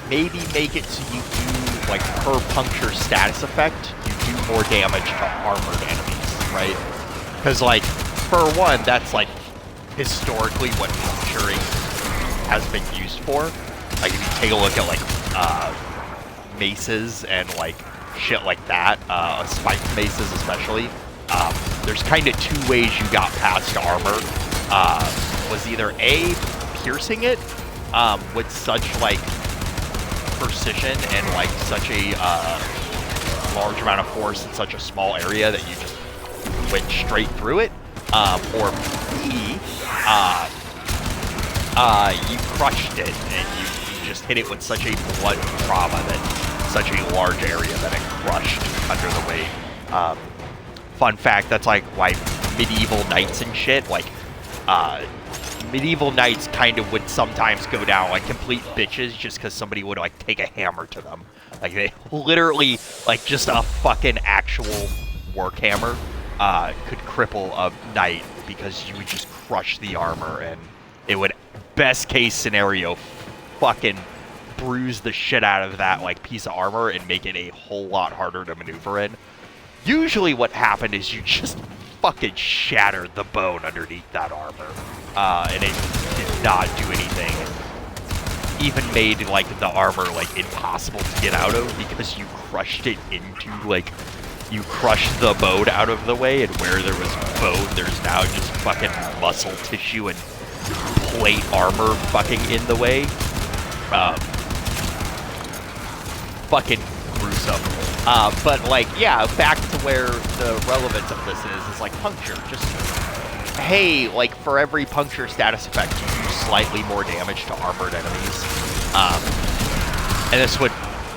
Maybe make it so you do, like, per puncture status effect, you do more damage to armored enemies, right? Because, like, for one, that's, like, historically what puncturing has been used for. Like, if you take a look at, like, maces and, like, shit like that, spiked maces especially, there's kind of two ways you got past armor. Was either A, piercing it with such, like, precision and, like, such a large amount of force in such a small area that you just went straight through it, or B, you crushed it and you just hit it with such a blood trauma that such a large area that it crushed under the weight. Fun fact, that's like why medieval knights and shit, like, medieval knights kind of would sometimes go down like complete bitches just because somebody would, like, take a hammer to them. Like, they literally, like, just a fucking actual work hammer could cripple a knight because you would just crush the armor and it would, best case scenario, fucking bruise the shit out of that, like, piece of armor and make it a whole lot harder to maneuver in. Usually what happened is you just fucking shattered the bone underneath that armor, and it did not do anything. Even made, like, the armor, like, impossible to get out of because you crushed it into, like, you crushed the bone out of the way, and where there was bone, there's now just fucking muscle tissue and plate armor fucking in the way. Fucking gruesome. But, like, yeah, back to where the relevance of this is like puncture. Just, hey, like, for every puncture status effect, you do slightly more damage to armored enemies. And this would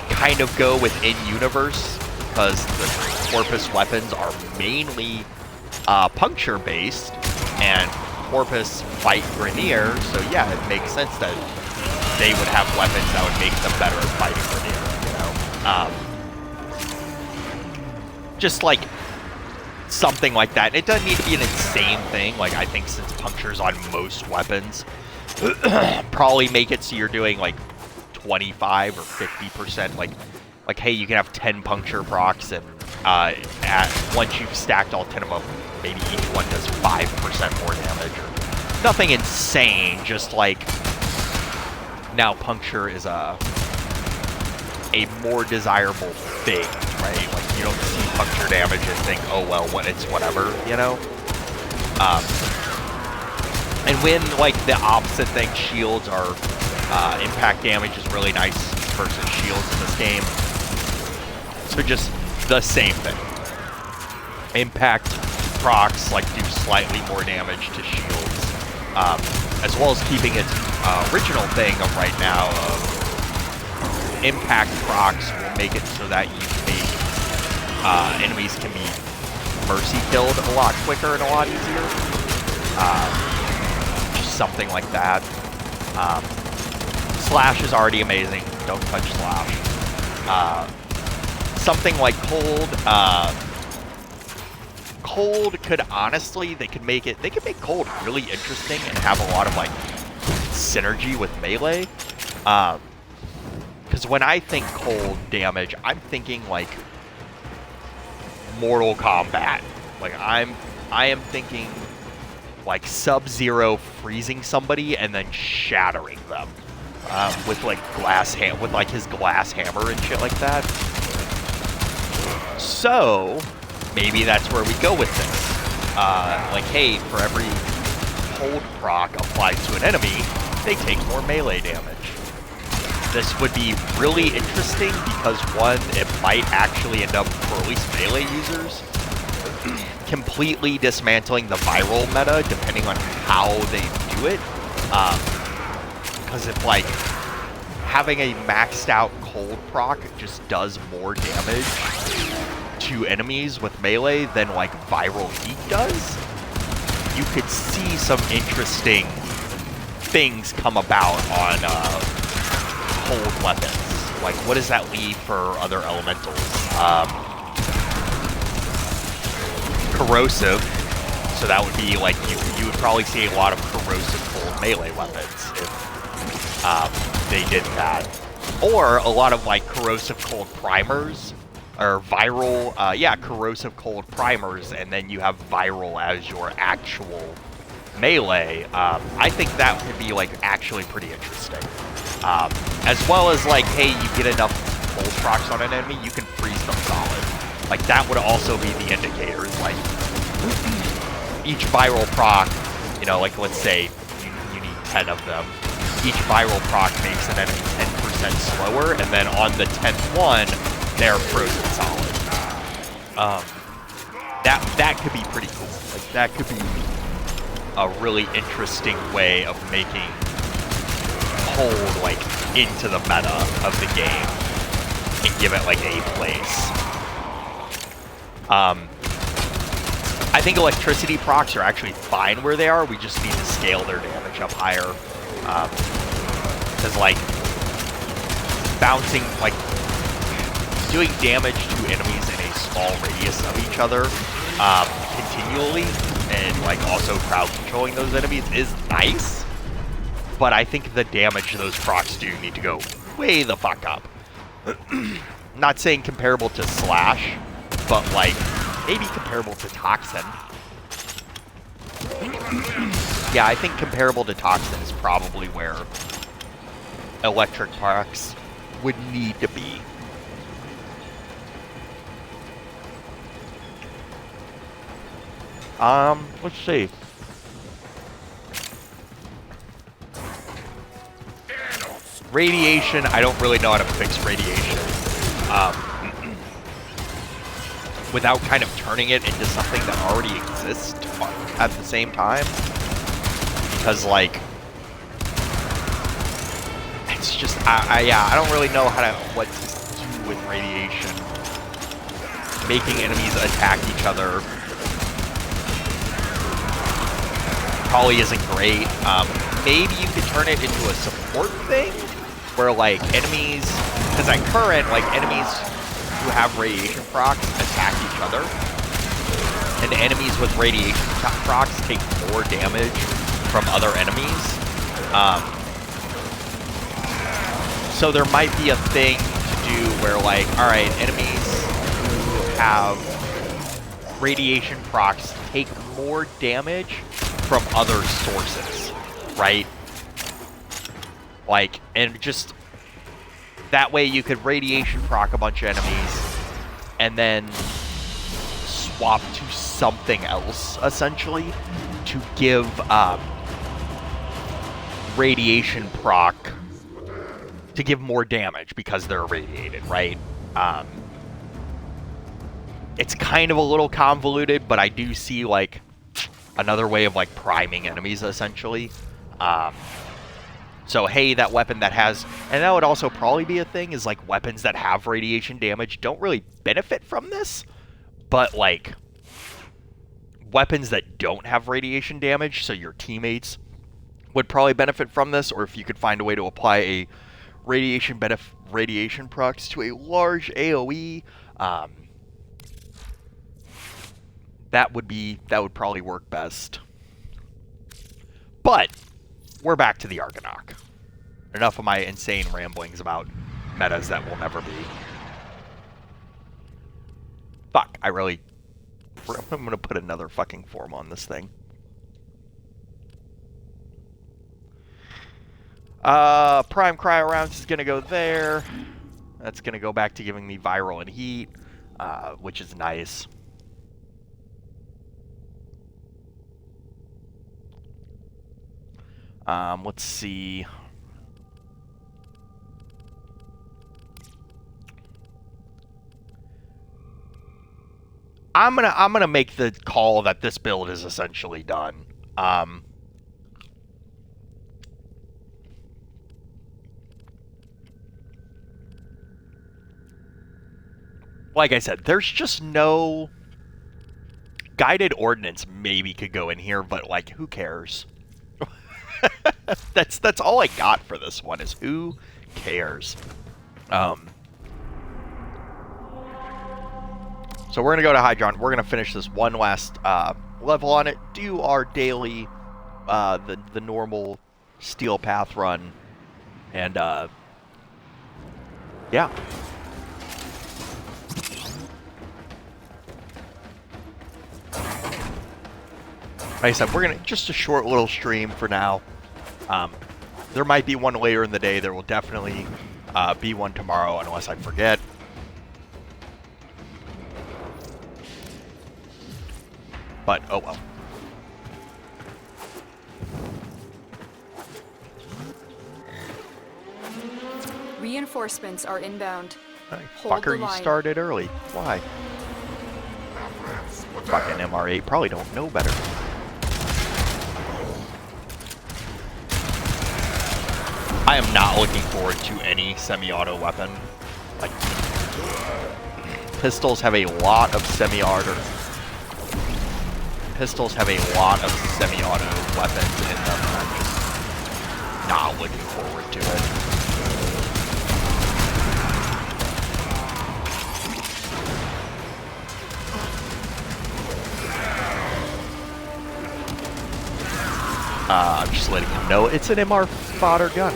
kind of go with in-universe, because the Corpus weapons are mainly puncture-based, and Corpus fight Grineer, so yeah, it makes sense that they would have weapons that would make them better at fighting Grineer, you know? Just, like, something like that. It doesn't need to be an insane thing. Like, I think since puncture's on most weapons, probably make it so you're doing, like, 25 or 50%. Like, hey, you can have 10 puncture procs, and once you've stacked all 10 of them, maybe each one does 5% more damage. Or nothing insane, just, like, now puncture is a more desirable thing, right? Like, you don't see puncture damage and think, oh, well, it's whatever, you know? And when, like, the opposite thing, shields are, impact damage is really nice versus shields in this game. So just the same thing. Impact procs, like, do slightly more damage to shields. as well as keeping its original thing of right now of impact procs will make it so that you make enemies can be mercy killed a lot quicker and a lot easier. Just something like that. Slash is already amazing. Don't touch Slash. Something like Cold. Cold could honestly, they could make Cold really interesting and have a lot of like synergy with melee. Because when I think Cold damage, I'm thinking like Mortal Kombat. Like I am thinking like Sub-Zero freezing somebody and then shattering them with like with like his glass hammer and shit like that. So maybe that's where we go with this. Like, hey, for every hold proc applied to an enemy, they take more melee damage. This would be really interesting because, one, it might actually end up, for at least melee users, completely dismantling the viral meta depending on how they do it. Because if, like, having a maxed out cold proc just does more damage to enemies with melee than, like, viral heat does, you could see some interesting things come about on cold weapons. Like, what does that leave for other elementals? Corrosive. So that would be like, you would probably see a lot of corrosive cold melee weapons if they did that. Or a lot of like corrosive cold primers, or viral, corrosive cold primers, and then you have viral as your actual melee. I think that would be like actually pretty interesting. As well as like, hey, you get enough cold procs on an enemy, you can freeze them solid. Like that would also be the indicators. Like each viral proc, you know, like let's say you need 10 of them. Each viral proc makes an enemy 10% slower, and then on the 10th one, they're frozen solid. That could be pretty cool. Like that could be a really interesting way of making cold like into the meta of the game and give it like a place. I think electricity procs are actually fine where they are. We just need to scale their damage up higher. Because like bouncing, like doing damage to enemies in a small radius of each other continually, and like also crowd controlling those enemies is nice. But I think the damage those procs do need to go way the fuck up. Not saying comparable to Slash, but like maybe comparable to Toxin. Yeah, I think comparable to Toxin is probably where electric procs would need to be. Let's see. Radiation, I don't really know how to fix radiation. Without kind of turning it into something that already exists at the same time. Because, like, it's just, I don't really know what to do with radiation. Making enemies attack each other probably isn't great. Maybe you could turn it into a support thing, where, like, enemies, because at current, like, enemies who have radiation procs attack each other, and enemies with radiation procs take more damage from other enemies. So there might be a thing to do where, like, alright, enemies who have radiation procs take more damage from other sources, right? Like, and just that way you could radiation proc a bunch of enemies and then swap to something else, essentially, to give radiation proc to give more damage because they're irradiated, right? It's kind of a little convoluted, but I do see, like, another way of, like, priming enemies, essentially. So, hey, that weapon that has... And that would also probably be a thing, is, like, weapons that have radiation damage don't really benefit from this. But, like, weapons that don't have radiation damage, so your teammates would probably benefit from this, or if you could find a way to apply a radiation procs to a large AoE, that would probably work best. But we're back to the Argonaut. Enough of my insane ramblings about metas that will never be. Fuck, I'm gonna put another fucking form on this thing. Prime Cryo Rounds is gonna go there. That's gonna go back to giving me viral and heat, which is nice. Let's see. I'm gonna make the call that this build is essentially done. Like I said, there's just no... Guided Ordnance maybe could go in here, but, like, who cares? That's all I got for this one, is who cares? So we're going to go to Hydron. We're going to finish this one last level on it, do our daily, the normal Steel Path run, and, yeah. Like I said, we're going to, just a short little stream for now. There might be one later in the day. There will definitely be one tomorrow, unless I forget. But, oh well. Reinforcements are inbound. Hey, Hold the fucker, you line. started early. Why? Fucking MR8 probably don't know better. I am not looking forward to any semi-auto weapon. Like, pistols have a lot of semi-auto. Pistols have a lot of semi-auto weapons in them. I'm just not looking forward to it. I'm just letting him know it's an MR fodder gun.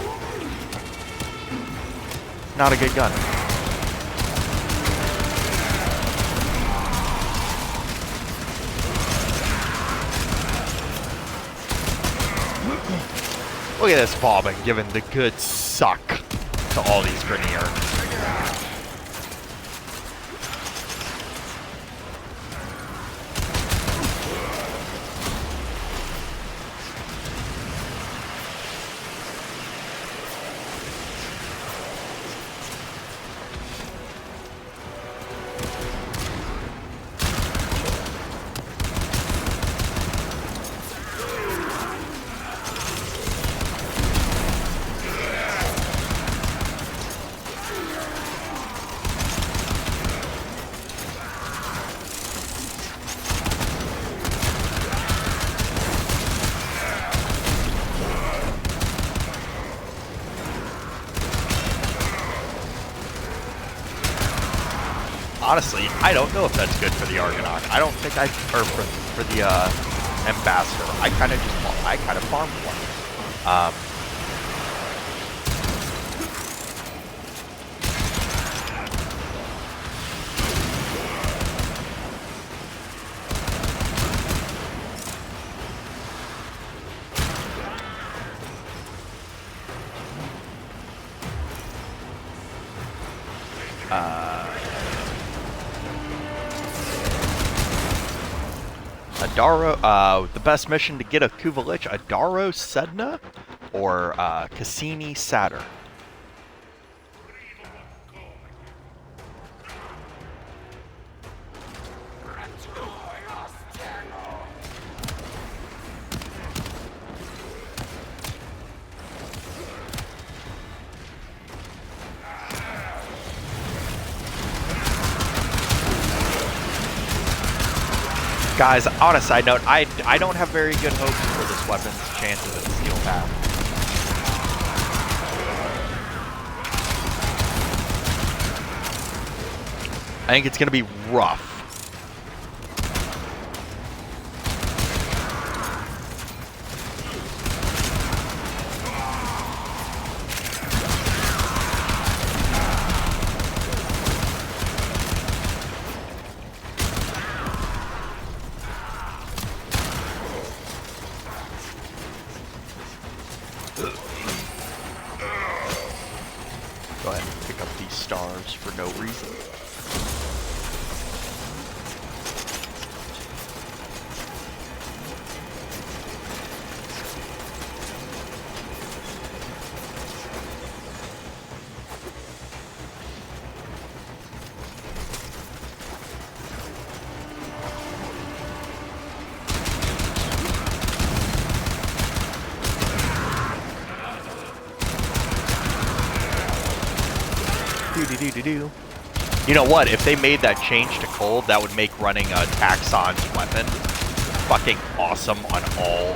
Not a good gun. Look at this bobbing giving the good suck to all these Grenier. Honestly, I don't know if that's good for the Argonaut. I don't think or for the Ambassador. I kind of farmed one. Adaro, the best mission to get a Kuvalich, Adaro Sedna or Cassini Satyr? Guys, on a side note, I don't have very good hopes for this weapon's chances at steel path. I think it's going to be rough. Go ahead and pick up these stars for no reason. You know what? If they made that change to cold, that would make running a Taxon's weapon fucking awesome on all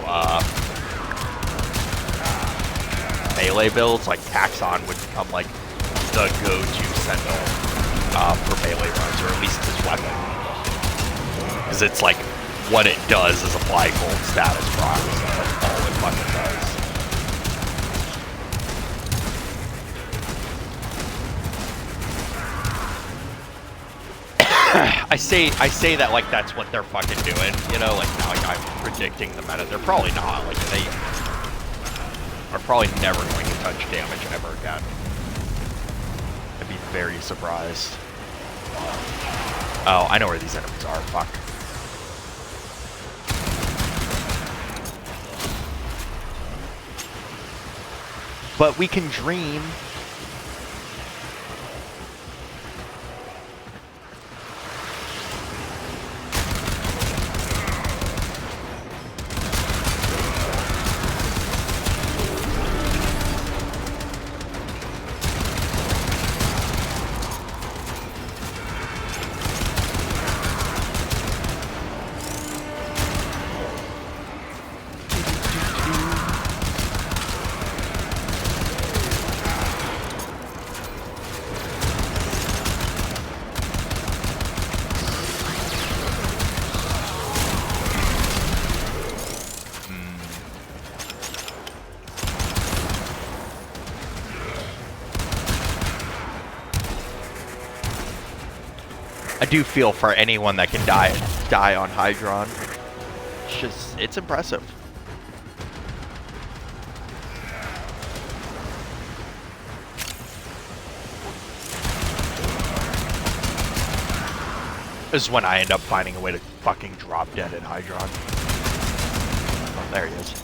melee builds. Like Taxon would become like the go-to sentinel for melee runs, or at least his weapon, because it's like what it does is apply cold status procs. That's all it fucking does. I say that like that's what they're fucking doing, you know, like now like I'm predicting the meta. They're probably not. Like they are probably never going to touch damage ever again. I'd be very surprised. Oh, I know where these enemies are. Fuck. But we can dream. I do feel for anyone that can die on Hydron. It's impressive. This is when I end up finding a way to fucking drop dead at Hydron. Oh, there he is.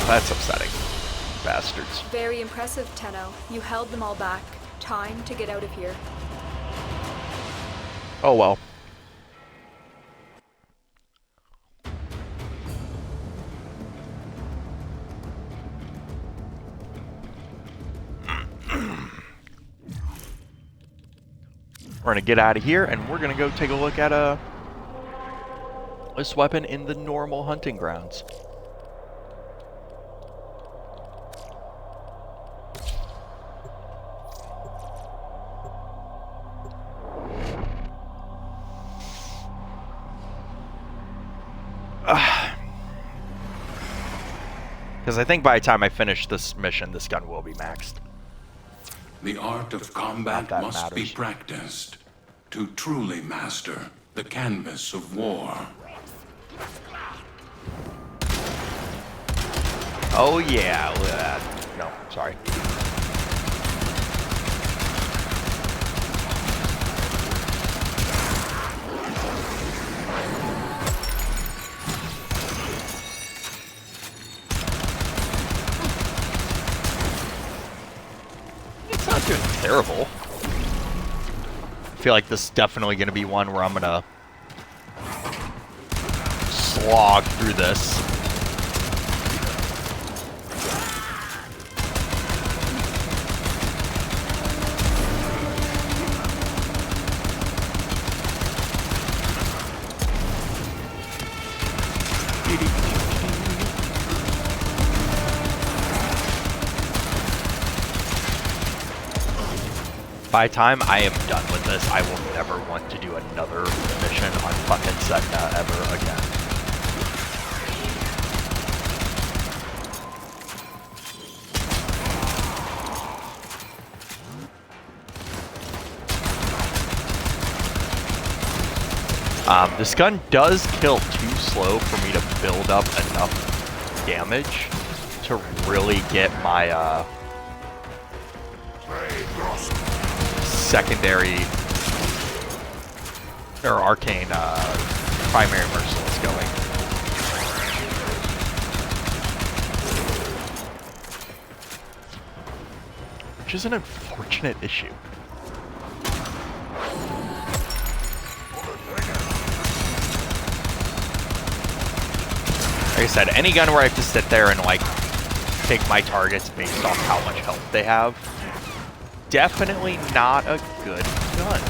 That's upsetting. Bastards. Very impressive, Tenno. You held them all back. Time to get out of here. Oh well. We're gonna get out of here and we're gonna go take a look at this weapon in the normal hunting grounds. Because I think by the time I finish this mission, this gun will be maxed. The art of combat must be practiced to truly master the canvas of war. Oh yeah, look at that. No, sorry. Not doing terrible. I feel like this is definitely going to be one where I'm going to slog through this. By the time I am done with this, I will never want to do another mission on fucking Setna ever again. This gun does kill too slow for me to build up enough damage to really get my secondary or arcane primary merciless going. Which is an unfortunate issue. Like I said, any gun where I have to sit there and like pick my targets based off how much health they have, definitely not a good gun.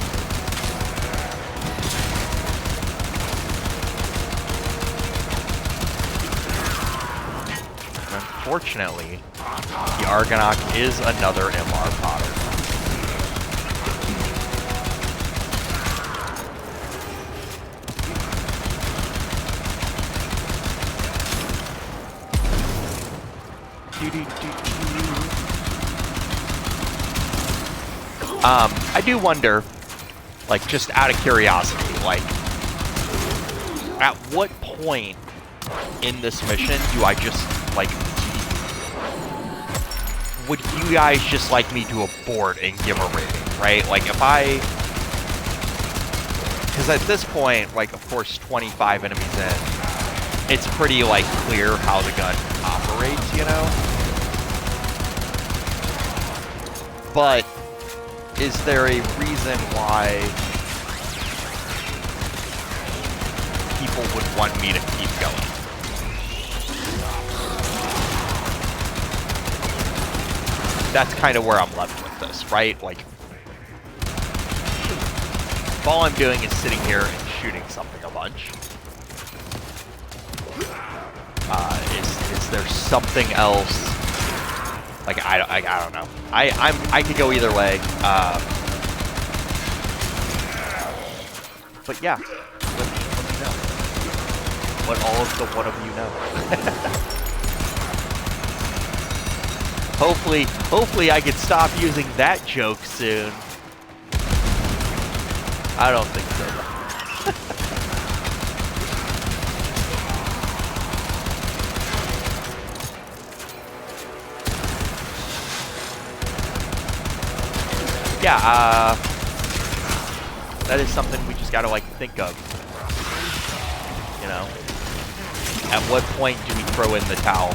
Unfortunately, the Argonaut is another MR Potter. I do wonder, like, just out of curiosity, like, at what point in this mission do I just, like, would you guys just like me to abort and give a rating, right? Like, if I, because at this point, like, of course, 25 enemies in, it's pretty, like, clear how the gun operates, you know? But is there a reason why people would want me to keep going? That's kind of where I'm left with this, right? Like, if all I'm doing is sitting here and shooting something a bunch, is there something else? Like, I don't know. I could go either way. But yeah, let me know what all of the one of you know. Hopefully I could stop using that joke soon. I don't think so. Yeah, that is something we just gotta, like, think of. You know? At what point do we throw in the towel?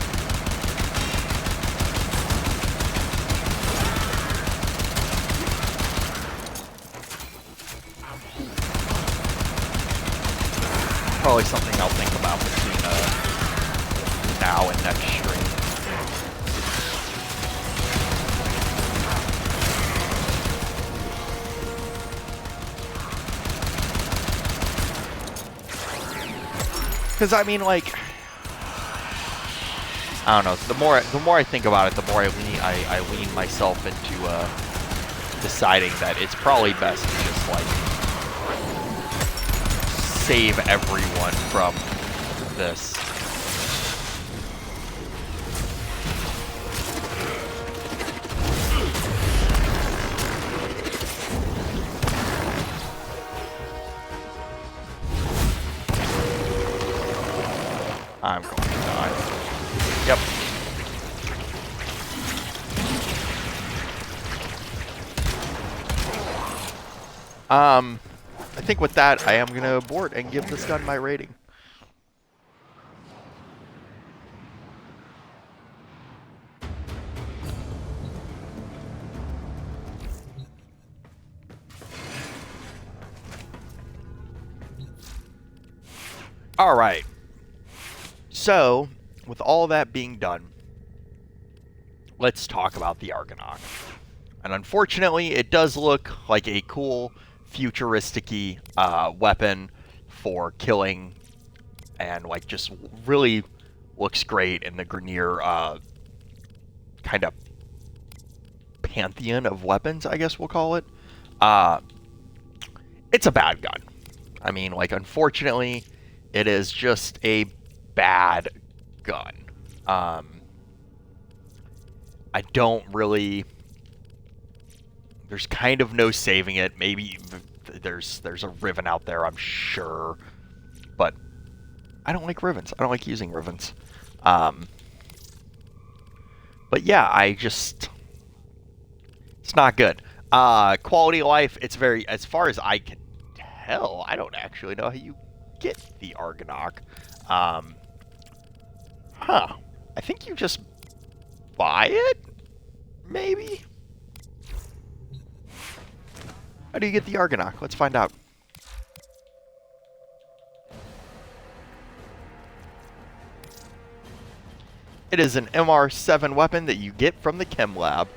Probably something I'll think about between now and next stream. Because I mean, like, I don't know. The more I think about it, the more I lean myself into deciding that it's probably best to just, like, save everyone from this. I'm going to die. Yep. I think with that, I am going to abort and give this gun my rating. All right. So, with all that being done, let's talk about the Argonaut. And unfortunately, it does look like a cool, futuristic-y weapon for killing, and, like, just really looks great in the Grenier kind of pantheon of weapons, I guess we'll call it, it's a bad gun. I mean, like, unfortunately, it is just a bad gun. I don't really... There's kind of no saving it. Maybe there's a Riven out there, I'm sure. But I don't like Rivens. I don't like using Rivens. But yeah, I just... It's not good. Quality of life, it's very... As far as I can tell, I don't actually know how you get the Argonaut. I think you just buy it? Maybe? How do you get the Argonaut? Let's find out. It is an MR7 weapon that you get from the Chem Lab,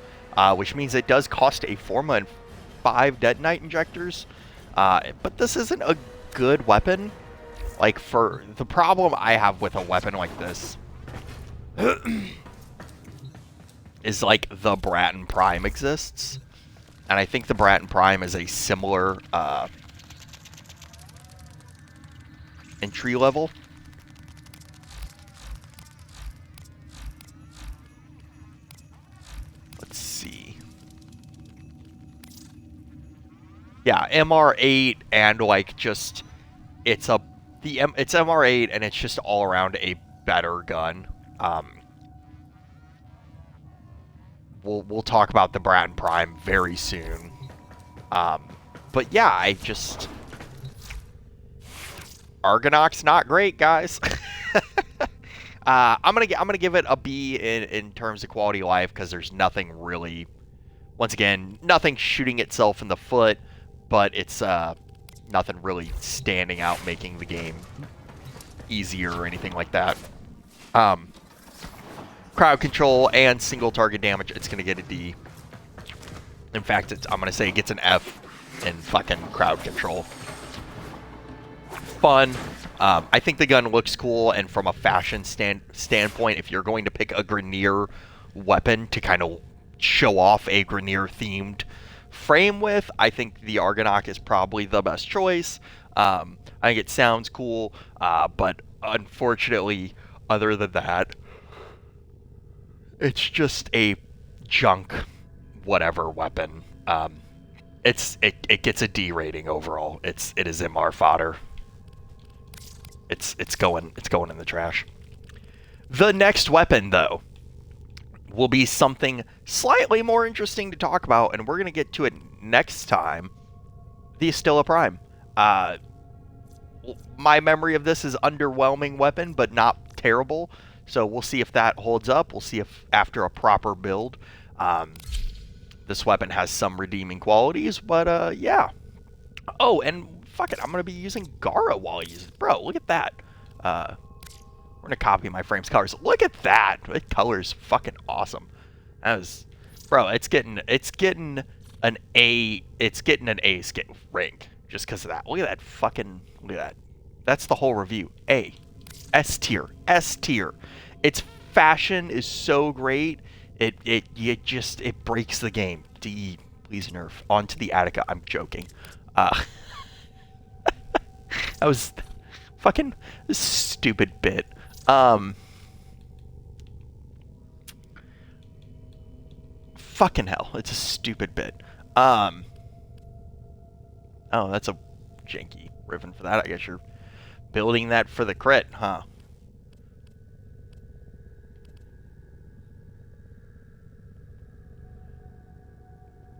which means it does cost a Forma and 5 detonite injectors. But this isn't a good weapon. Like, for the problem I have with a weapon like this is, like, the Bratton Prime exists. And I think the Bratton Prime is a similar entry level. Let's see. Yeah, MR8 and, like, just... It's MR8 and it's just all around a better gun. We'll talk about the Bratton Prime very soon. But yeah, I just... Argonaut's not great, guys. I'm gonna give it a B in terms of quality of life, because there's nothing really... Once again, nothing shooting itself in the foot, but it's nothing really standing out, making the game easier or anything like that. Crowd control and single target damage, it's going to get a D. In fact, I'm going to say it gets an F in fucking crowd control. Fun. I think the gun looks cool, and from a fashion standpoint, if you're going to pick a Grineer weapon to kind of show off a Grineer-themed frame with, I think the Argonaut is probably the best choice. I think it sounds cool, but unfortunately, other than that, it's just a junk whatever weapon. It gets a D rating overall. It is MR fodder. It's going in the trash. The next weapon, though, will be something slightly more interesting to talk about, and we're gonna get to it next time. The Astilla Prime. My memory of this is underwhelming weapon, but not terrible. So we'll see if that holds up. We'll see if after a proper build, this weapon has some redeeming qualities. But yeah. Oh, and fuck it, I'm gonna be using Gara while I use it. Bro, look at that. We're gonna copy my frame's colors. Look at that. The color's fucking awesome. That was, bro. It's getting an A. It's getting an A rank just because of that. Look at that fucking. Look at that. That's the whole review. A. S tier. S tier. Its fashion is so great. It breaks the game. D, please nerf. Onto the Attica. I'm joking. That was fucking stupid bit. Fucking hell. It's a stupid bit. Oh, that's a janky Riven for that. I guess you're building that for the crit, huh?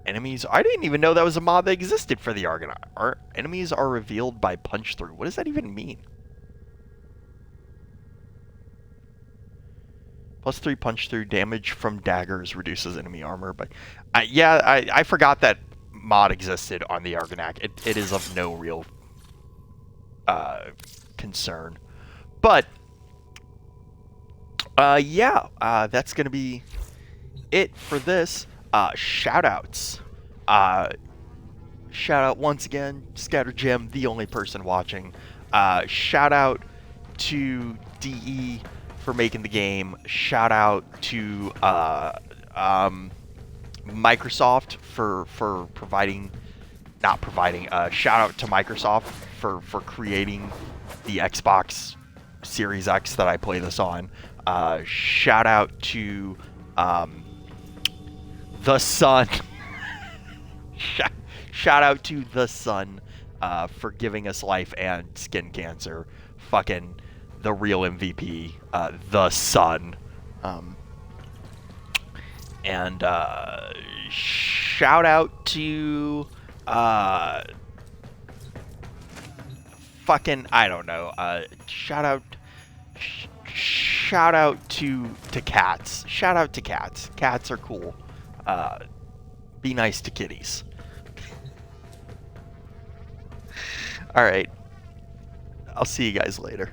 Enemies... I didn't even know that was a mod that existed for the Argonaut. Our enemies are revealed by punch through. What does that even mean? +3 punch through damage from daggers reduces enemy armor. But yeah, I forgot that mod existed on the Argonaut. It is of no real concern. But yeah, that's gonna be it for this. Shoutouts. Shout out once again, Scatter Gem, the only person watching. Shout out to DE for making the game. Shout out to Microsoft for providing, not providing. Shout out to Microsoft for creating the Xbox Series X that I play this on. Shout out to the Sun. Shout out to the Sun for giving us life and skin cancer. Fucking the real MVP, the Sun. And shout out to fucking, I don't know. Shout out to cats. Shout out to cats. Cats are cool. Be nice to kitties. All right. I'll see you guys later.